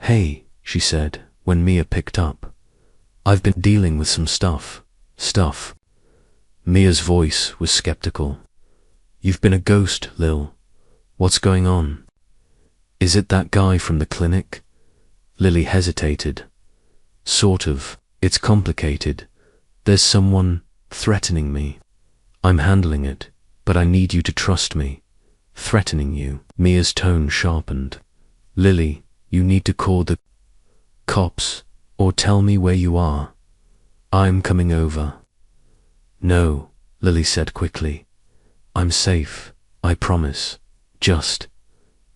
"Hey," she said, when Mia picked up. "I've been dealing with some stuff. Mia's voice was skeptical. "You've been a ghost, Lil. What's going on?" "Is it that guy from the clinic?" Lily hesitated. "Sort of. It's complicated. There's someone threatening me. I'm handling it, but I need you to trust me." "Threatening you?" Mia's tone sharpened. "Lily, you need to call the cops, or tell me where you are. I'm coming over." "No," Lily said quickly. "I'm safe, I promise. Just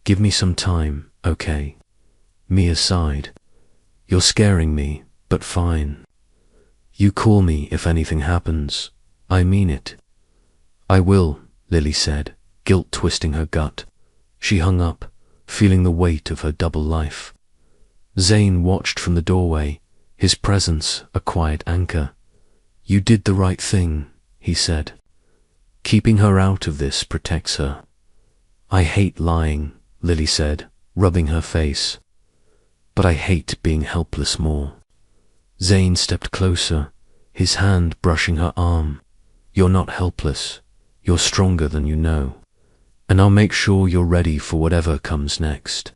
give me some time, okay?" Mia sighed. "You're scaring me, but fine. You call me if anything happens. I mean it." "I will," Lily said, guilt twisting her gut. She hung up, feeling the weight of her double life. Zane watched from the doorway, his presence a quiet anchor. "You did the right thing," he said. "Keeping her out of this protects her." "I hate lying," Lily said, rubbing her face. "But I hate being helpless more." Zane stepped closer, his hand brushing her arm. "You're not helpless. You're stronger than you know. and I'll make sure you're ready for whatever comes next."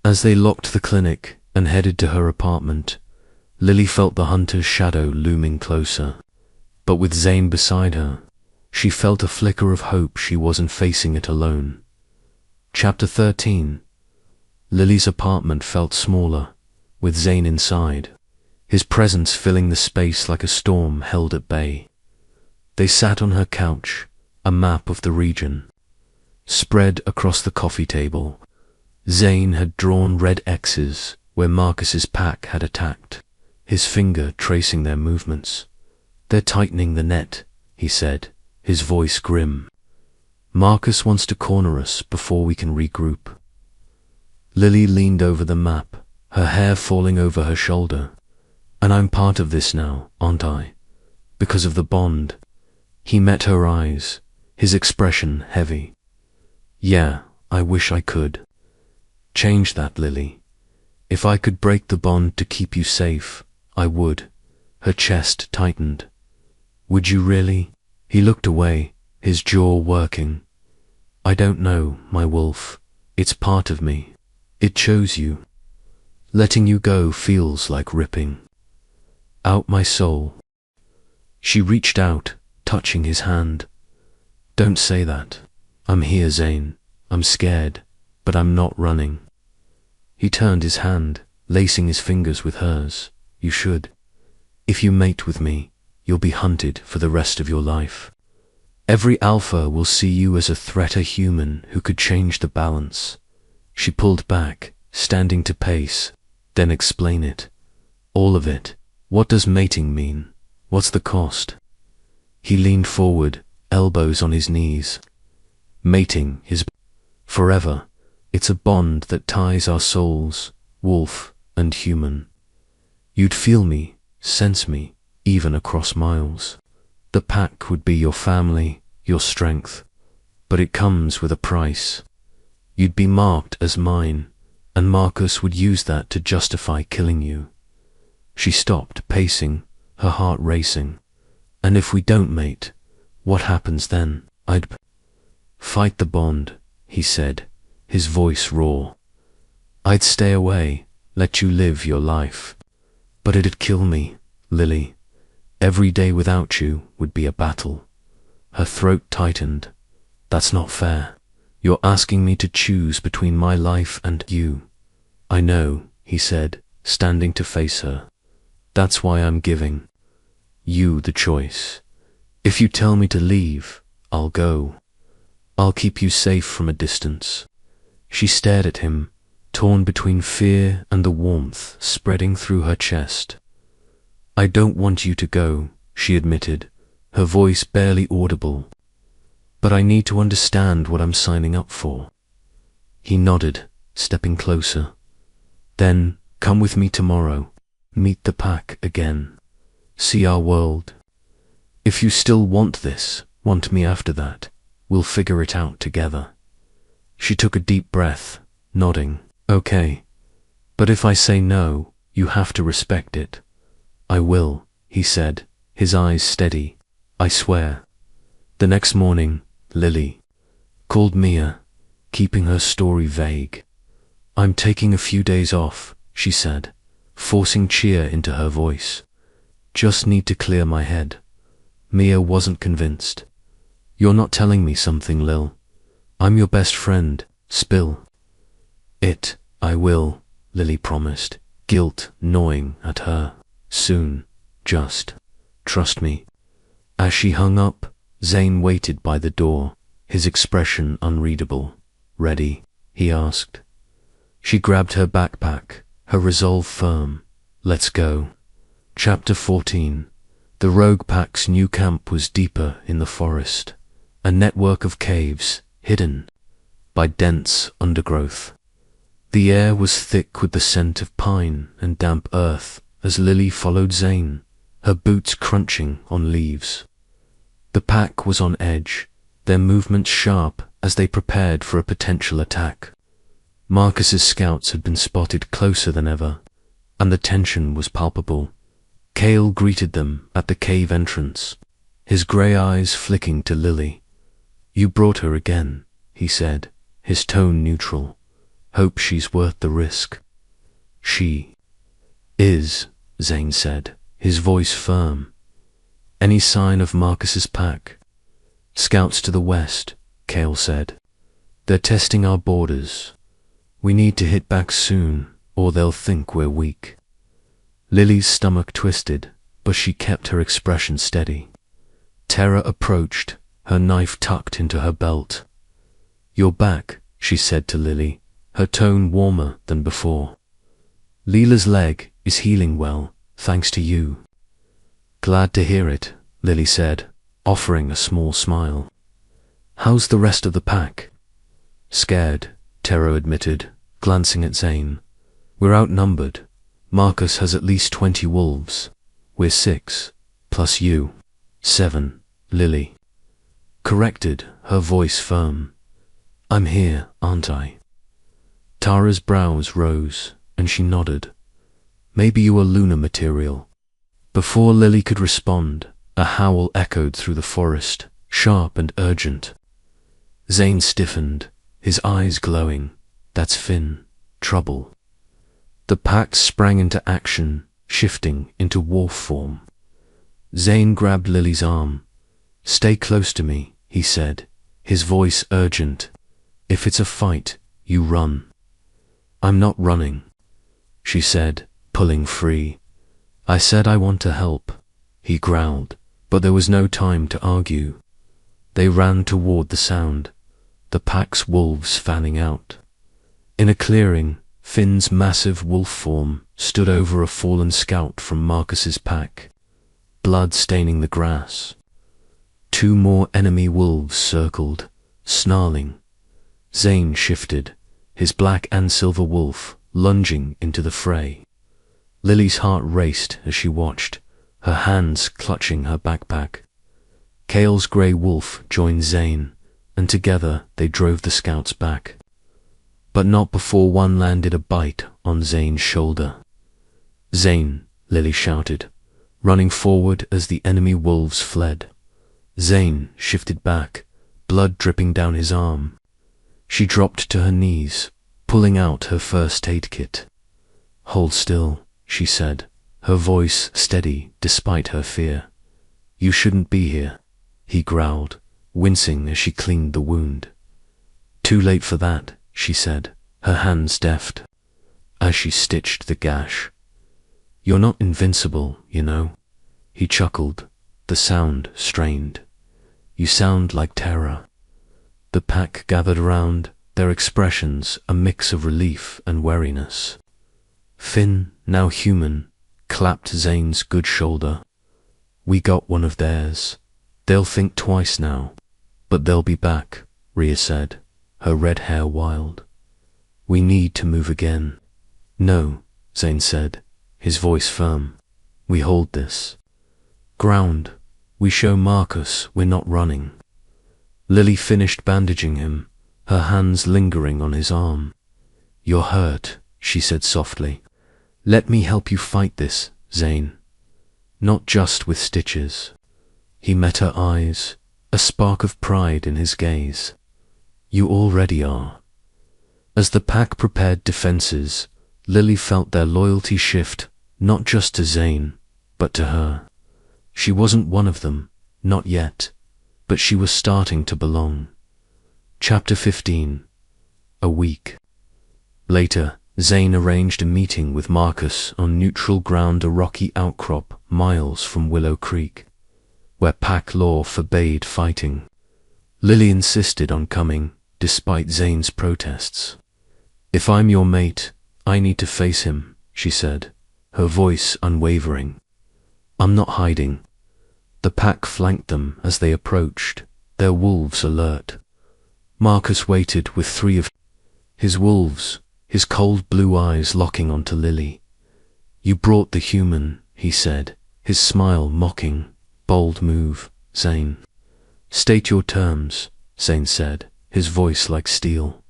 As they locked the clinic and headed to her apartment, Lily felt the hunter's shadow looming closer. But with Zane beside her, she felt a flicker of hope she wasn't facing it alone. Chapter 13. Lily's apartment felt smaller, with Zane inside, his presence filling the space like a storm held at bay. They sat on her couch, a map of the region spread across the coffee table. Zane had drawn red X's where Marcus's pack had attacked, his finger tracing their movements. "They're tightening the net," he said, his voice grim. "Marcus wants to corner us before we can regroup." Lily leaned over the map, her hair falling over her shoulder. "And I'm part of this now, aren't I? Because of the bond." He met her eyes, his expression heavy. "Yeah, I wish I could. Change that, Lily. If I could break the bond to keep you safe, I would." Her chest tightened. "Would you really?" He looked away, his jaw working. "I don't know, my wolf. It's part of me. It chose you. Letting you go feels like ripping out my soul." She reached out, touching his hand. "Don't say that. I'm here, Zane. I'm scared, but I'm not running." He turned his hand, lacing his fingers with hers. "You should. If you mate with me, you'll be hunted for the rest of your life. Every alpha will see you as a threat, a human who could change the balance." She pulled back, standing to pace. "Then explain it. All of it. What does mating mean? What's the cost?" He leaned forward, elbows on his knees. "Mating is forever. It's a bond that ties our souls, wolf and human. You'd feel me, sense me, even across miles. The pack would be your family, your strength. But it comes with a price. You'd be marked as mine, and Marcus would use that to justify killing you." She stopped, pacing, her heart racing. "And if we don't mate, what happens then?" "I'd fight the bond," he said, his voice raw. "I'd stay away, let you live your life. But it'd kill me, Lily. Every day without you would be a battle." Her throat tightened. "That's not fair. You're asking me to choose between my life and you." "I know," he said, standing to face her. "That's why I'm giving you the choice. If you tell me to leave, I'll go. I'll keep you safe from a distance." She stared at him, torn between fear and the warmth spreading through her chest. "I don't want you to go," she admitted, her voice barely audible. "But I need to understand what I'm signing up for." He nodded, stepping closer. "Then come with me tomorrow. Meet the pack again. See our world. If you still want this, want me after that, we'll figure it out together." She took a deep breath, nodding. "Okay. But if I say no, you have to respect it." "I will," he said, his eyes steady. "I swear." The next morning, Lily called Mia, keeping her story vague. "I'm taking a few days off," she said, forcing cheer into her voice. "Just need to clear my head." Mia wasn't convinced. "You're not telling me something, Lil. I'm your best friend. Spill it." "I will," Lily promised, guilt gnawing at her. "Soon. Just trust me." As she hung up, Zane waited by the door, his expression unreadable. "Ready?" he asked. She grabbed her backpack, her resolve firm. "Let's go." Chapter 14. The rogue pack's new camp was deeper in the forest, a network of caves hidden by dense undergrowth. The air was thick with the scent of pine and damp earth as Lily followed Zane, her boots crunching on leaves. The pack was on edge, their movements sharp as they prepared for a potential attack. Marcus's scouts had been spotted closer than ever, and the tension was palpable. Cale greeted them at the cave entrance, his grey eyes flicking to Lily. "You brought her again," he said, his tone neutral. Hope she's worth the risk. She is, Zane said, his voice firm. Any sign of Marcus's pack? Scouts to the west, Cale said. They're testing our borders. We need to hit back soon, or they'll think we're weak. Lily's stomach twisted, but she kept her expression steady. Terra approached, her knife tucked into her belt. You're back, she said to Lily, her tone warmer than before. Leela's leg is healing well, thanks to you. Glad to hear it, Lily said, offering a small smile. How's the rest of the pack? Scared, Terra admitted, glancing at Zane. We're outnumbered. Marcus has at least 20 wolves. We're 6, plus you. 7, Lily corrected, her voice firm. I'm here, aren't I? Tara's brows rose, and she nodded. Maybe you are lunar material. Before Lily could respond, a howl echoed through the forest, sharp and urgent. Zane stiffened, his eyes glowing. That's Finn. Trouble. The pack sprang into action, shifting into wolf form. Zane grabbed Lily's arm. Stay close to me, he said, his voice urgent. If it's a fight, you run. I'm not running, she said, pulling free. I said I want to help, he growled, but there was no time to argue. They ran toward the sound, the pack's wolves fanning out. In a clearing, Finn's massive wolf form stood over a fallen scout from Marcus's pack, blood staining the grass. 2 more enemy wolves circled, snarling. Zane shifted, his black and silver wolf lunging into the fray. Lily's heart raced as she watched, her hands clutching her backpack. Cale's grey wolf joined Zane, and together they drove the scouts back. But not before one landed a bite on Zane's shoulder. Zane, Lily shouted, running forward as the enemy wolves fled. Zane shifted back, blood dripping down his arm. She dropped to her knees, pulling out her first aid kit. Hold still, she said, her voice steady despite her fear. You shouldn't be here, he growled, wincing as she cleaned the wound. Too late for that, she said, her hands deft, as she stitched the gash. You're not invincible, you know, he chuckled, the sound strained. You sound like terror. The pack gathered around, their expressions a mix of relief and wariness. Finn, now human, clapped Zane's good shoulder. We got one of theirs. They'll think twice now, but they'll be back, Rhea said, her red hair wild. We need to move again. No, Zane said, his voice firm. We hold this ground. We show Marcus we're not running. Lily finished bandaging him, her hands lingering on his arm. You're hurt, she said softly. Let me help you fight this, Zane. Not just with stitches. He met her eyes, a spark of pride in his gaze. You already are. As the pack prepared defenses, Lily felt their loyalty shift, not just to Zane, but to her. She wasn't one of them, not yet, but she was starting to belong. Chapter 15. A week. Later, Zane arranged a meeting with Marcus on neutral ground, a rocky outcrop miles from Willow Creek, where pack law forbade fighting. Lily insisted on coming, despite Zane's protests. If I'm your mate, I need to face him, she said, her voice unwavering. I'm not hiding. The pack flanked them as they approached, their wolves alert. Marcus waited with 3 of his wolves, his cold blue eyes locking onto Lily. You brought the human, he said, his smile mocking. Bold move, Zane. State your terms, Zane said, his voice like steel.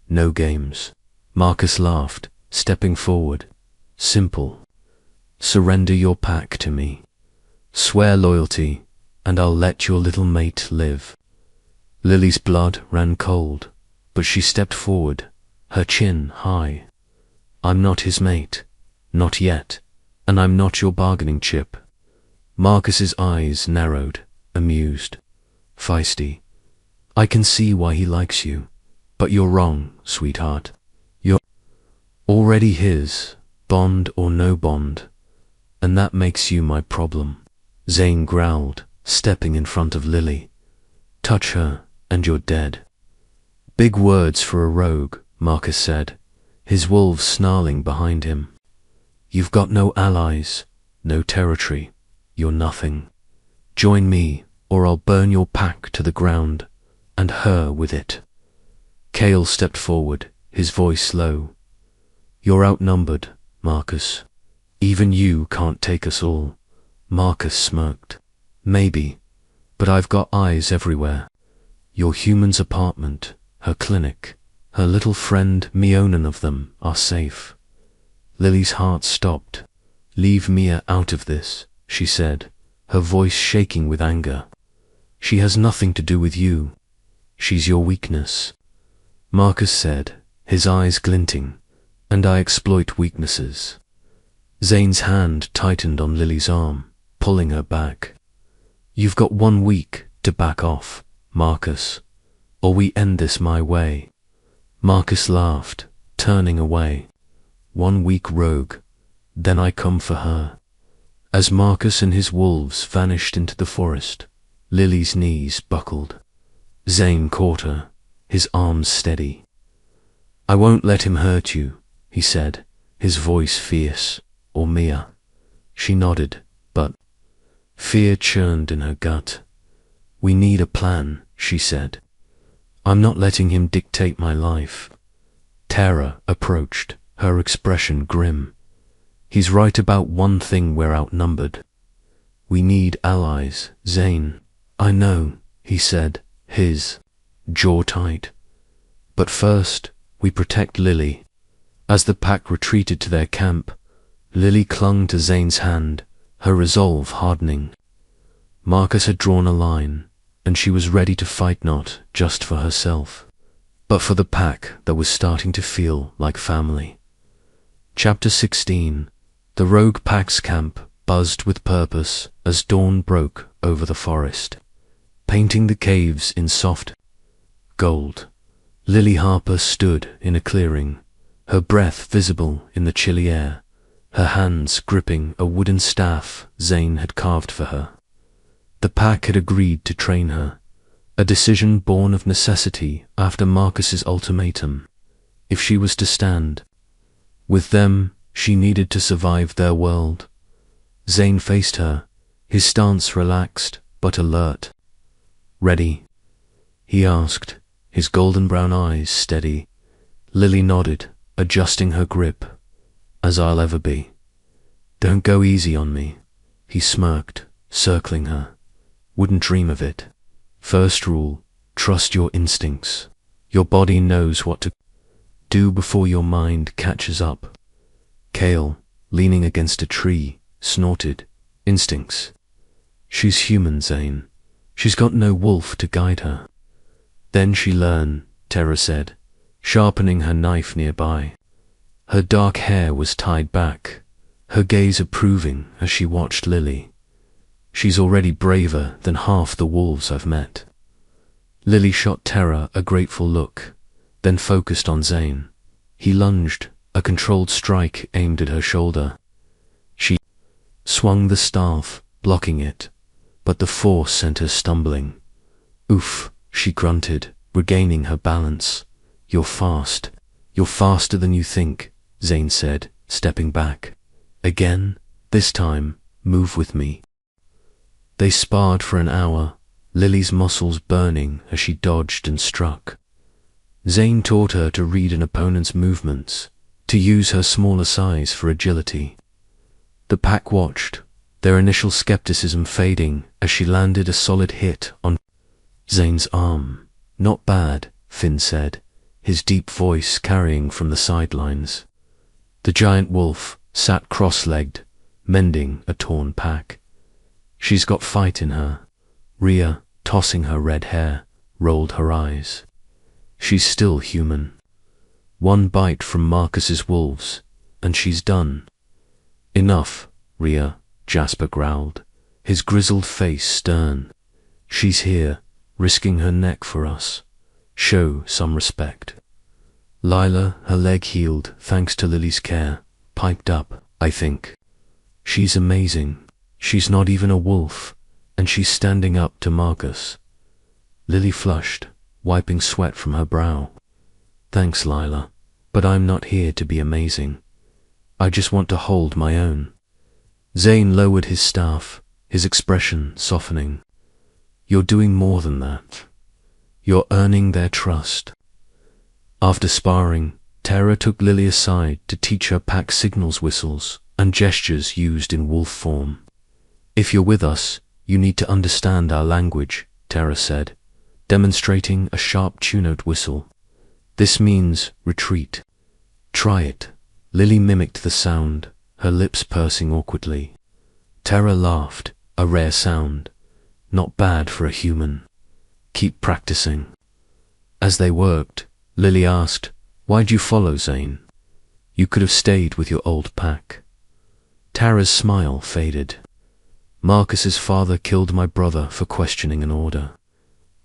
No games. Marcus laughed, stepping forward. Simple. Surrender your pack to me. Swear loyalty, and I'll let your little mate live. Lily's blood ran cold, but she stepped forward, her chin high. I'm not his mate, not yet, and I'm not your bargaining chip. Marcus's eyes narrowed, amused, feisty. I can see why he likes you, but you're wrong, sweetheart. You're already his, bond or no bond, and that makes you my problem. Zane growled, stepping in front of Lily. Touch her, and you're dead. Big words for a rogue, Marcus said, his wolves snarling behind him. You've got no allies, no territory. You're nothing. Join me, or I'll burn your pack to the ground, and her with it. Cale stepped forward, his voice low. You're outnumbered, Marcus. Even you can't take us all. Marcus smirked. Maybe, but I've got eyes everywhere. Your human's apartment, her clinic, her little friend Mionan of them are safe. Lily's heart stopped. Leave Mia out of this, she said, her voice shaking with anger. She has nothing to do with you. She's your weakness. Marcus said, his eyes glinting, and I exploit weaknesses. Zane's hand tightened on Lily's arm, pulling her back. You've got 1 week to back off, Marcus, or we end this my way. Marcus laughed, turning away. 1 week, rogue, then I come for her. As Marcus and his wolves vanished into the forest, Lily's knees buckled. Zane caught her, his arms steady. I won't let him hurt you, he said, his voice fierce. Or Mia. She nodded, but fear churned in her gut. We need a plan, she said. I'm not letting him dictate my life. Tara approached, her expression grim. He's right about one thing: we're outnumbered. We need allies, Zane. I know, he said, his jaw tight. But first, we protect Lily. As the pack retreated to their camp, Lily clung to Zane's hand, her resolve hardening. Marcus had drawn a line, and she was ready to fight not just for herself, but for the pack that was starting to feel like family. Chapter 16. The rogue pack's camp buzzed with purpose as dawn broke over the forest, painting the caves in soft gold. Lily Harper stood in a clearing, her breath visible in the chilly air, her hands gripping a wooden staff Zane had carved for her. The pack had agreed to train her, a decision born of necessity after Marcus's ultimatum. If she was to stand with them, she needed to survive their world. Zane faced her, his stance relaxed but alert. Ready? He asked, his golden brown eyes steady. Lily nodded, adjusting her grip. As I'll ever be. Don't go easy on me, he smirked, circling her. Wouldn't dream of it. First rule, trust your instincts. Your body knows what to do before your mind catches up. Cale, leaning against a tree, snorted. Instincts. She's human, Zane. She's got no wolf to guide her. Then she learn, Tara said, sharpening her knife nearby. Her dark hair was tied back, her gaze approving as she watched Lily. She's already braver than half the wolves I've met. Lily shot Tara a grateful look, then focused on Zane. He lunged, a controlled strike aimed at her shoulder. She swung the staff, blocking it, but the force sent her stumbling. Oof, she grunted, regaining her balance. You're fast. You're faster than you think, Zane said, stepping back. Again, this time, move with me. They sparred for an hour, Lily's muscles burning as she dodged and struck. Zane taught her to read an opponent's movements, to use her smaller size for agility. The pack watched, their initial skepticism fading as she landed a solid hit on Zane's arm. Not bad, Finn said, his deep voice carrying from the sidelines. The giant wolf sat cross-legged, mending a torn pack. She's got fight in her, Rhea, tossing her red hair, rolled her eyes. She's still human. One bite from Marcus's wolves, and she's done. Enough, Rhea, Jasper growled, his grizzled face stern. She's here, risking her neck for us. Show some respect. Lila, her leg healed thanks to Lily's care, piped up, I think. She's amazing. She's not even a wolf, and she's standing up to Marcus. Lily flushed, wiping sweat from her brow. Thanks, Lila, but I'm not here to be amazing. I just want to hold my own. Zane lowered his staff, his expression softening. You're doing more than that. You're earning their trust. After sparring, Tara took Lily aside to teach her pack signals, whistles, and gestures used in wolf form. If you're with us, you need to understand our language, Tara said, demonstrating a sharp two-note whistle. This means retreat. Try it. Lily mimicked the sound, her lips pursing awkwardly. Tara laughed, a rare sound. Not bad for a human. Keep practicing. As they worked, Lily asked, Why'd you follow Zane? You could have stayed with your old pack. Tara's smile faded. Marcus's father killed my brother for questioning an order.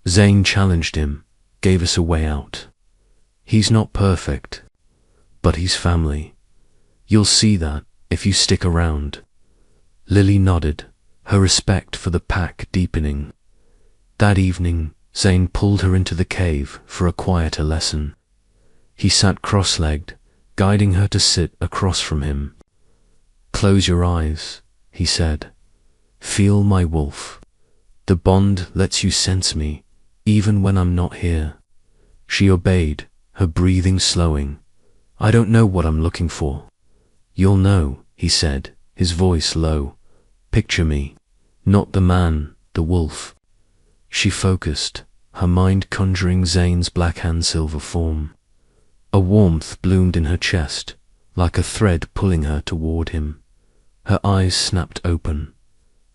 Zane challenged him, gave us a way out. He's not perfect, but he's family. You'll see that if you stick around. Lily nodded, her respect for the pack deepening. That evening, Zane pulled her into the cave for a quieter lesson. He sat cross-legged, guiding her to sit across from him. Close your eyes, he said. Feel my wolf. The bond lets you sense me, even when I'm not here. She obeyed, her breathing slowing. I don't know what I'm looking for. You'll know, he said, his voice low. Picture me, not the man, the wolf. She focused, her mind conjuring Zane's blackhand silver form. A warmth bloomed in her chest, like a thread pulling her toward him. Her eyes snapped open.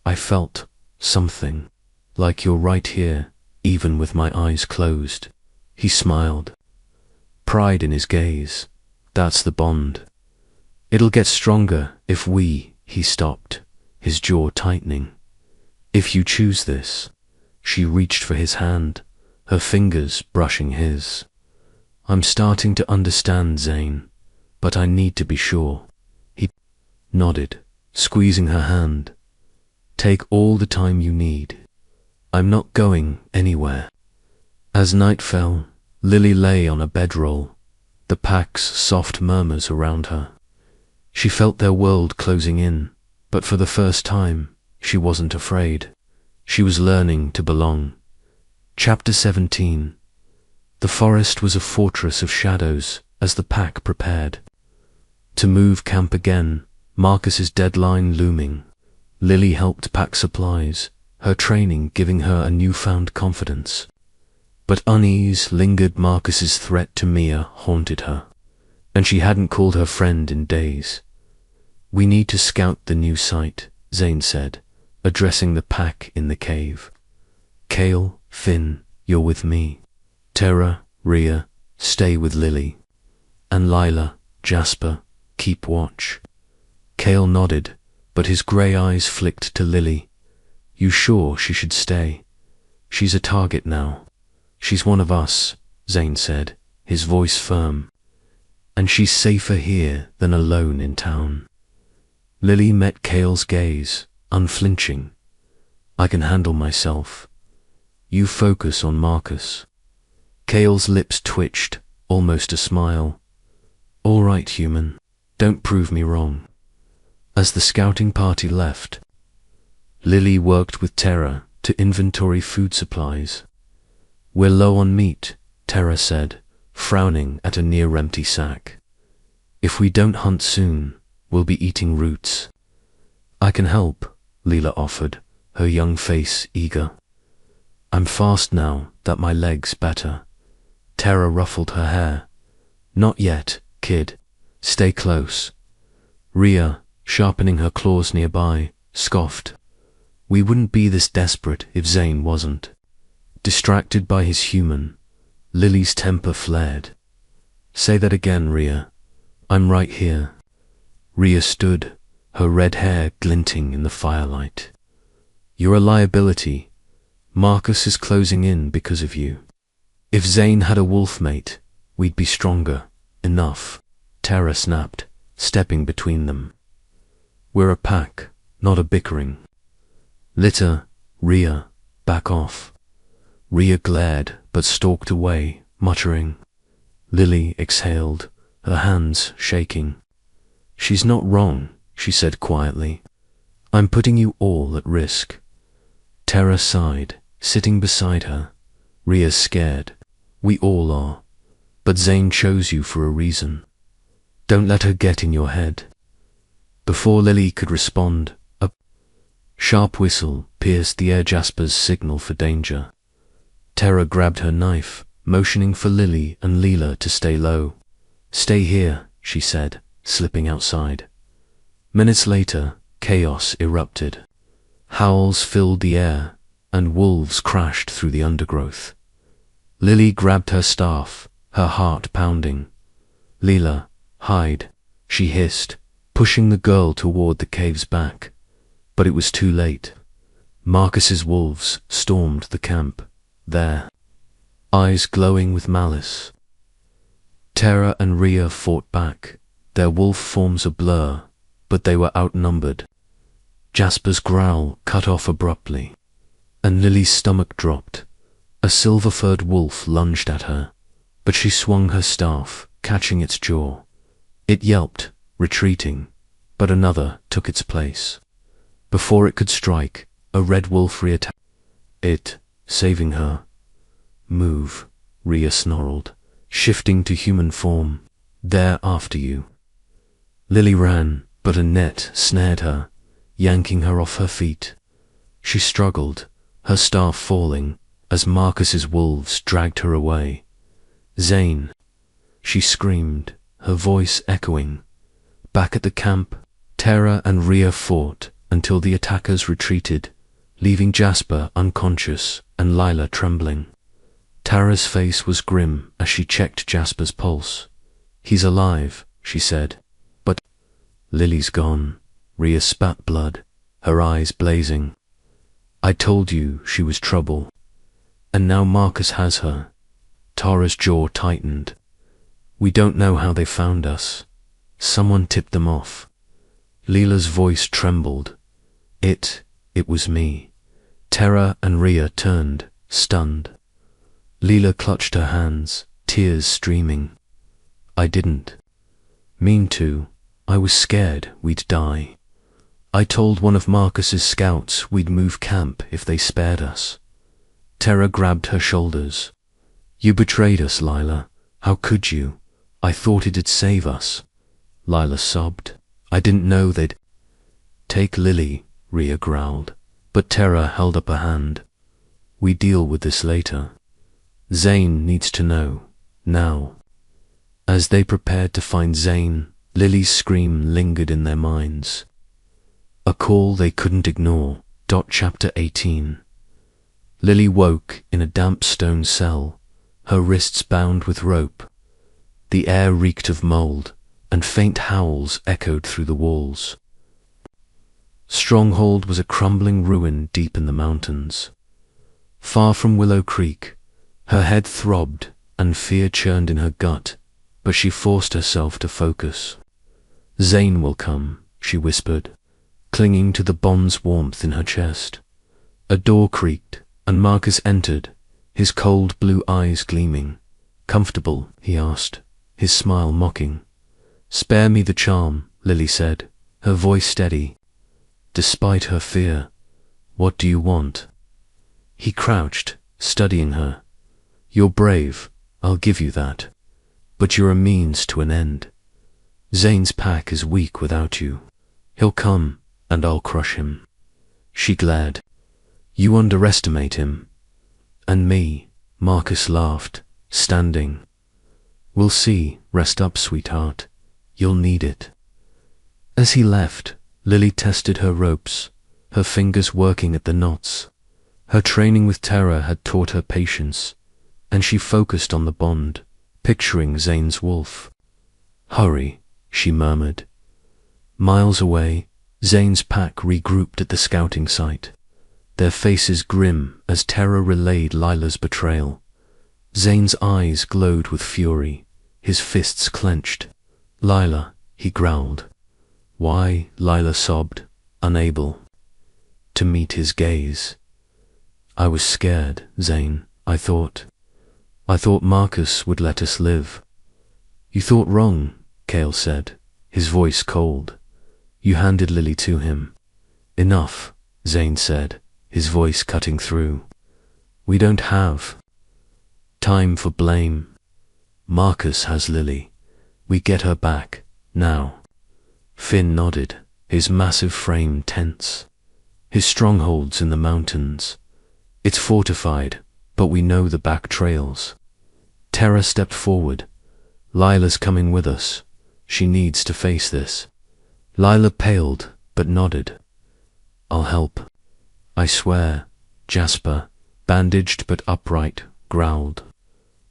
I felt something, like you're right here, even with my eyes closed. He smiled. Pride in his gaze. That's the bond. It'll get stronger if he stopped, his jaw tightening. If you choose this. She reached for his hand, her fingers brushing his. I'm starting to understand, Zane, but I need to be sure. He nodded, squeezing her hand. Take all the time you need. I'm not going anywhere. As night fell, Lily lay on a bedroll, the pack's soft murmurs around her. She felt their world closing in, but for the first time, she wasn't afraid. She was learning to belong. Chapter 17. The forest was a fortress of shadows as the pack prepared. To move camp again, Marcus's deadline looming. Lily helped pack supplies, her training giving her a newfound confidence. But unease lingered. Marcus's threat to Mia haunted her, and she hadn't called her friend in days. We need to scout the new site, Zane said, addressing the pack in the cave. Kale, Finn, you're with me. Tara, Rhea, stay with Lily. And Lila, Jasper, keep watch. Kale nodded, but his grey eyes flicked to Lily. You sure she should stay? She's a target now. She's one of us, Zane said, his voice firm. And she's safer here than alone in town. Lily met Kale's gaze, unflinching. I can handle myself. You focus on Marcus. Kale's lips twitched, almost a smile. All right, human. Don't prove me wrong. As the scouting party left, Lily worked with Tara to inventory food supplies. We're low on meat, Tara said, frowning at a near-empty sack. If we don't hunt soon, we'll be eating roots. I can help, Lila offered, her young face eager. I'm fast now that my leg's better. Tara ruffled her hair. Not yet, kid. Stay close. Rhea, sharpening her claws nearby, scoffed. We wouldn't be this desperate if Zane wasn't. Distracted by his human, Lily's temper flared. "Say that again, Rhea. I'm right here." Rhea stood, her red hair glinting in the firelight. "You're a liability. Marcus is closing in because of you. If Zane had a wolf mate, we'd be stronger. Enough," Tara snapped, stepping between them. "We're a pack, not a bickering." "Litter, Rhea, back off." Rhea glared, but stalked away, muttering. Lily exhaled, her hands shaking. "She's not wrong," she said quietly. "I'm putting you all at risk." Tara sighed, sitting beside her. "Rhea's scared. We all are. But Zane chose you for a reason. Don't let her get in your head." Before Lily could respond, a sharp whistle pierced the air. Jasper's signal for danger. Tara grabbed her knife, motioning for Lily and Leela to stay low. "Stay here," she said, slipping outside. Minutes later, chaos erupted. Howls filled the air, and wolves crashed through the undergrowth. Lily grabbed her staff, her heart pounding. "Leela, hide," she hissed, pushing the girl toward the cave's back. But it was too late. Marcus's wolves stormed the camp, their eyes glowing with malice. Tara and Rhea fought back, their wolf forms a blur, but they were outnumbered. Jasper's growl cut off abruptly, and Lily's stomach dropped. A silver-furred wolf lunged at her, but she swung her staff, catching its jaw. It yelped, retreating, but another took its place. Before it could strike, a red wolf reattacked it, saving her. "Move," Rhea snarled, shifting to human form. "They're after you." Lily ran, but a net snared her, yanking her off her feet. She struggled, her staff falling, as Marcus's wolves dragged her away. "Zane!" she screamed, her voice echoing. Back at the camp, Tara and Rhea fought until the attackers retreated, leaving Jasper unconscious and Lila trembling. Tara's face was grim as she checked Jasper's pulse. "He's alive," she said. "But Lily's gone." Rhea spat blood, her eyes blazing. "I told you she was trouble. And now Marcus has her." Tara's jaw tightened. "We don't know how they found us. Someone tipped them off." Leela's voice trembled. It was me." Tara and Rhea turned, stunned. Leela clutched her hands, tears streaming. "I didn't mean to. I was scared we'd die. I told one of Marcus's scouts we'd move camp if they spared us." Tara grabbed her shoulders. "You betrayed us, Lila. How could you? I thought it'd save us." Lila sobbed. "I didn't know they'd—" "Take Lily," Rhea growled, but Tara held up a hand. "We deal with this later. Zane needs to know, now." As they prepared to find Zane, Lily's scream lingered in their minds. A call they couldn't ignore. Chapter 18. Lily woke in a damp stone cell, her wrists bound with rope. The air reeked of mold, and faint howls echoed through the walls. Stronghold was a crumbling ruin deep in the mountains. Far from Willow Creek, her head throbbed and fear churned in her gut, but she forced herself to focus. "Zane will come," she whispered, clinging to the bond's warmth in her chest. A door creaked, and Marcus entered, his cold blue eyes gleaming. "Comfortable?" he asked, his smile mocking. "Spare me the charm," Lily said, her voice steady. Despite her fear, "What do you want?" He crouched, studying her. "You're brave, I'll give you that. But you're a means to an end. Zane's pack is weak without you. He'll come, and I'll crush him." She glared. "You underestimate him." "And me," Marcus laughed, standing. "We'll see. Rest up, sweetheart. You'll need it." As he left, Lily tested her ropes, her fingers working at the knots. Her training with Terra had taught her patience, and she focused on the bond, picturing Zane's wolf. "Hurry," she murmured. Miles away, Zane's pack regrouped at the scouting site, their faces grim as Terra relayed Lila's betrayal. Zane's eyes glowed with fury, his fists clenched. "Lila," he growled. "Why?" Lila sobbed, unable to meet his gaze. "I was scared, Zane. I thought Marcus would let us live." "You thought wrong," Cale said, his voice cold. "You handed Lily to him." "Enough," Zane said, his voice cutting through. "We don't have time for blame. Marcus has Lily. We get her back, now." Finn nodded, his massive frame tense. "His stronghold's in the mountains. It's fortified, but we know the back trails." Terra stepped forward. "Lila's coming with us. She needs to face this." Lila paled, but nodded. "I'll help. I swear." Jasper, bandaged but upright, growled.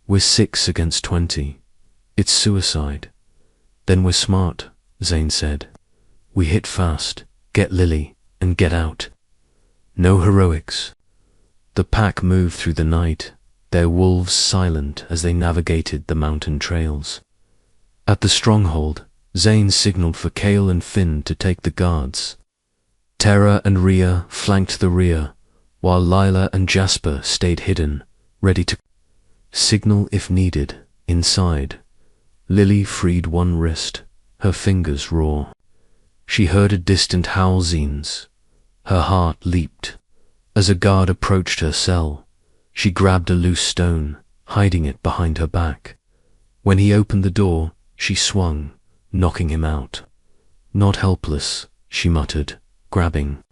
"We're 6 against 20. It's suicide." "Then we're smart," Zane said. "We hit fast, get Lily, and get out. No heroics." The pack moved through the night, their wolves silent as they navigated the mountain trails. At the stronghold, Zane signaled for Cale and Finn to take the guards. Terra and Rhea flanked the rear, while Lila and Jasper stayed hidden, ready to signal if needed. Inside, Lily freed one wrist, her fingers raw. She heard a distant howl. Zane's. Her heart leaped. As a guard approached her cell, she grabbed a loose stone, hiding it behind her back. When he opened the door, she swung, knocking him out. "Not helpless," she muttered, grabbing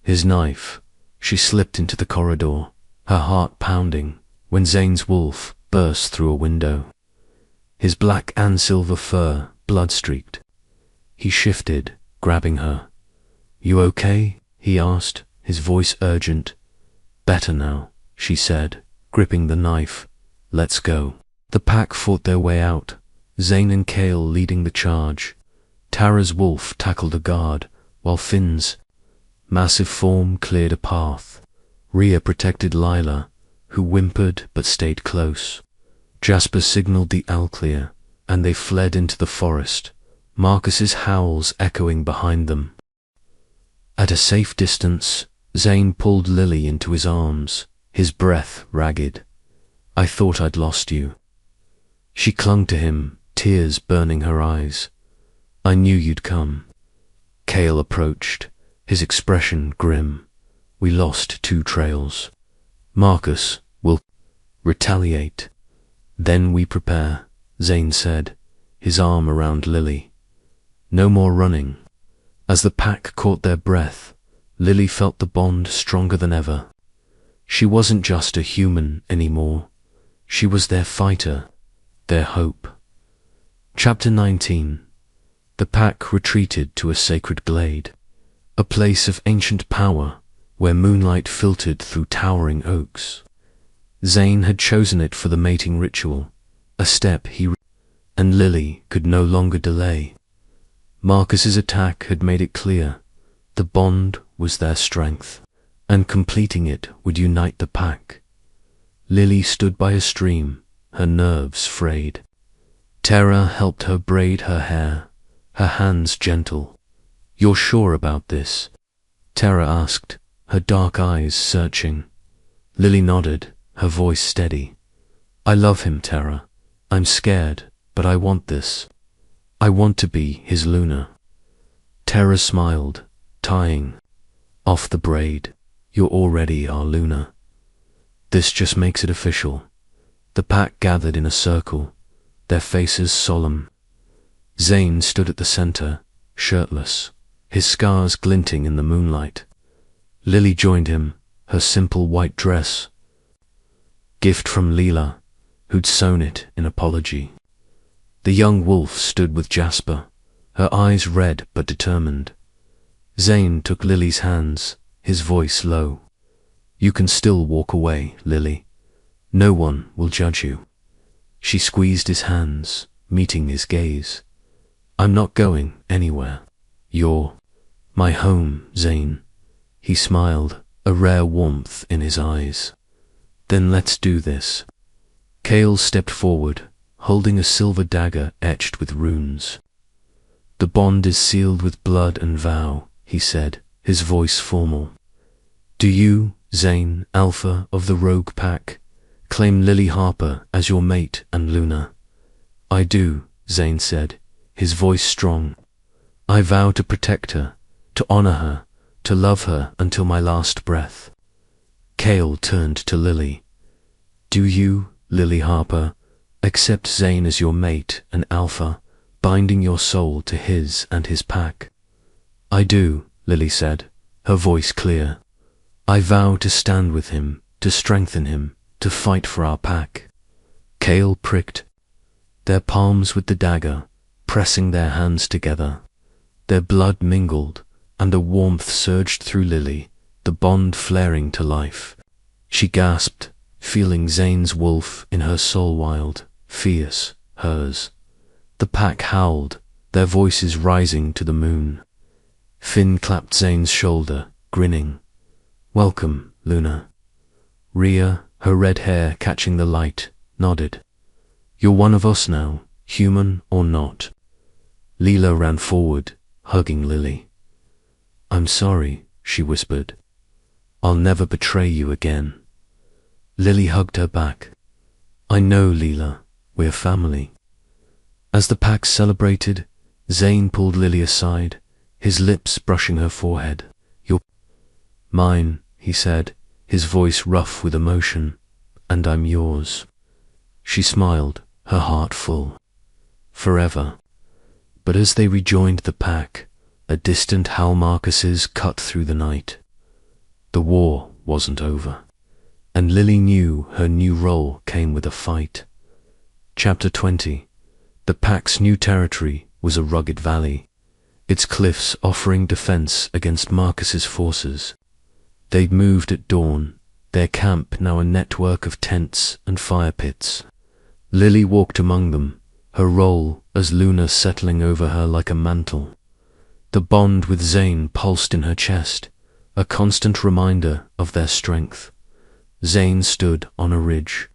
his knife. She slipped into the corridor, her heart pounding, when Zane's wolf burst through a window. His black and silver fur blood-streaked. He shifted, grabbing her. "You okay?" he asked, his voice urgent. "Better now," she said, gripping the knife. "Let's go." The pack fought their way out, Zane and Cale leading the charge. Tara's wolf tackled a guard, while Finn's massive form cleared a path. Rhea protected Lila, who whimpered but stayed close. Jasper signaled the all clear, and they fled into the forest, Marcus's howls echoing behind them. At a safe distance, Zane pulled Lily into his arms, his breath ragged. "I thought I'd lost you." She clung to him, tears burning her eyes. "I knew you'd come." Cale approached, his expression grim. "We lost 2 trails. Marcus will retaliate. Then we prepare," Zane said, his arm around Lily. "No more running." As the pack caught their breath, Lily felt the bond stronger than ever. She wasn't just a human anymore. She was their fighter, their hope. Chapter 19. The pack retreated to a sacred glade, a place of ancient power where moonlight filtered through towering oaks. Zane had chosen it for the mating ritual, a step and Lily could no longer delay. Marcus's attack had made it clear, the bond was their strength, and completing it would unite the pack. Lily stood by a stream, her nerves frayed. Terra helped her braid her hair, her hands gentle. "You're sure about this?" Terra asked, her dark eyes searching. Lily nodded, her voice steady. "I love him, Terra. I'm scared, but I want this. I want to be his Luna." Terra smiled, tying off the braid. "You're already our Luna. This just makes it official." The pack gathered in a circle, their faces solemn. Zane stood at the center, shirtless, his scars glinting in the moonlight. Lily joined him, her simple white dress, gift from Lila, who'd sewn it in apology. The young wolf stood with Jasper, her eyes red but determined. Zane took Lily's hands, his voice low. You can still walk away, Lily. No one will judge you. She squeezed his hands, meeting his gaze. I'm not going anywhere. You're my home, Zane. He smiled, a rare warmth in his eyes. Then let's do this. Cale stepped forward, holding a silver dagger etched with runes. The bond is sealed with blood and vow, he said, his voice formal. Do you, Zane, Alpha of the Rogue Pack, claim Lily Harper as your mate and Luna? I do, Zane said, his voice strong. I vow to protect her, to honor her, to love her until my last breath. Cale turned to Lily. Do you, Lily Harper, accept Zane as your mate and Alpha, binding your soul to his and his pack? I do, Lily said, her voice clear. I vow to stand with him, to strengthen him, to fight for our pack. Cale pricked, their palms with the dagger, pressing their hands together. Their blood mingled, and a warmth surged through Lily, the bond flaring to life. She gasped, feeling Zane's wolf in her soul wild, fierce, hers. The pack howled, their voices rising to the moon. Finn clapped Zane's shoulder, grinning. Welcome, Luna. Rhea, her red hair catching the light, nodded. You're one of us now, human or not. Leela ran forward, hugging Lily. I'm sorry, she whispered. I'll never betray you again. Lily hugged her back. I know, Leela, we're family. As the pack celebrated, Zane pulled Lily aside, his lips brushing her forehead. You're mine, he said, his voice rough with emotion, and I'm yours. She smiled, her heart full. Forever. But as they rejoined the pack, a distant howl Marcus's cut through the night. The war wasn't over, and Lily knew her new role came with a fight. Chapter 20. The pack's new territory was a rugged valley, its cliffs offering defense against Marcus's forces. They'd moved at dawn, their camp now a network of tents and fire pits. Lily walked among them, her role as Luna settling over her like a mantle. The bond with Zane pulsed in her chest, a constant reminder of their strength. Zane stood on a ridge,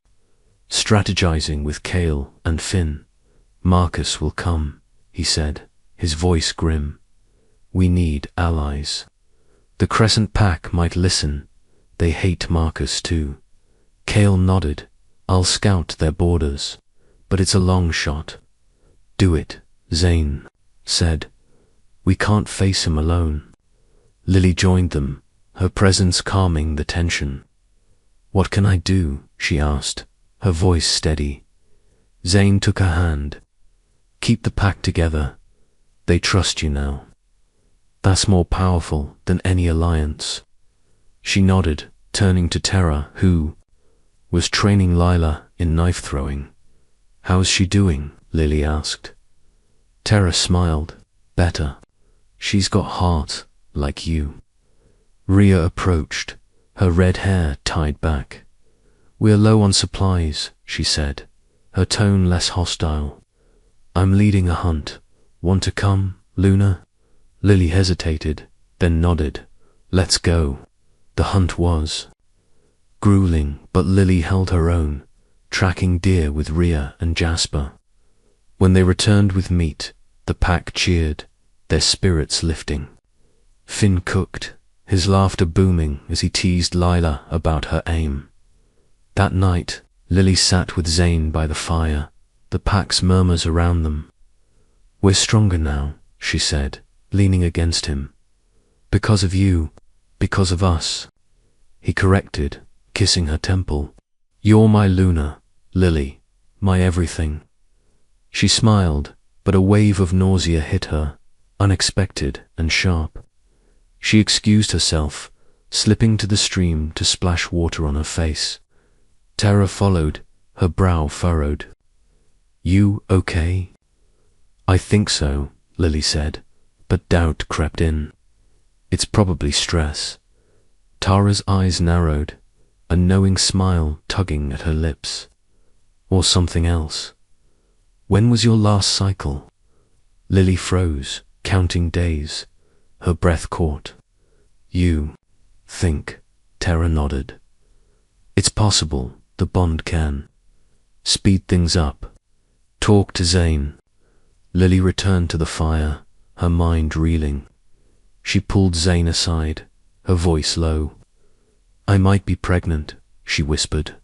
strategizing with Cale and Finn. Marcus will come, he said, his voice grim. We need allies. The Crescent Pack might listen. They hate Marcus too. Cale nodded. I'll scout their borders, but it's a long shot. Do it, Zane said. We can't face him alone. Lily joined them, her presence calming the tension. What can I do? She asked, her voice steady. Zane took her hand. Keep the pack together. They trust you now. That's more powerful than any alliance. She nodded, turning to Terra, who was training Lila in knife throwing. How's she doing? Lily asked. Terra smiled. Better. She's got heart, like you. Rhea approached, her red hair tied back. We're low on supplies, she said, her tone less hostile. I'm leading a hunt. Want to come, Luna? Lily hesitated, then nodded. Let's go. The hunt was grueling, but Lily held her own, tracking deer with Rhea and Jasper. When they returned with meat, the pack cheered, their spirits lifting. Finn cooked, his laughter booming as he teased Lila about her aim. That night, Lily sat with Zane by the fire, the pack's murmurs around them. We're stronger now, she said, leaning against him. Because of you, because of us. He corrected, kissing her temple. You're my Luna, Lily, my everything. She smiled, but a wave of nausea hit her, unexpected and sharp. She excused herself, slipping to the stream to splash water on her face. Terra followed, her brow furrowed. You okay? I think so, Lily said, but doubt crept in. It's probably stress. Tara's eyes narrowed, a knowing smile tugging at her lips. Or something else. When was your last cycle? Lily froze, counting days, her breath caught. You think, Tara nodded. It's possible the bond can speed things up. Talk to Zane. Lily returned to the fire, her mind reeling. She pulled Zane aside, her voice low. I might be pregnant, she whispered.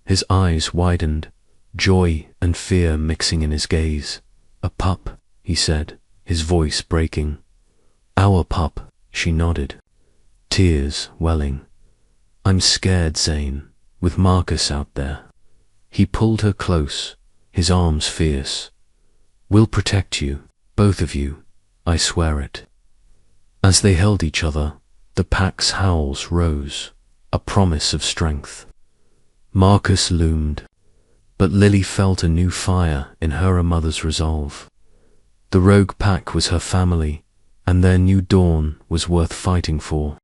His eyes widened, joy and fear mixing in his gaze. A pup, he said, his voice breaking. Our pup, she nodded, tears welling. I'm scared, Zane, with Marcus out there. He pulled her close, his arms fierce. We'll protect you, both of you, I swear it. As they held each other, the pack's howls rose, a promise of strength. Marcus loomed, but Lily felt a new fire in her a mother's resolve. The rogue pack was her family, and their new dawn was worth fighting for.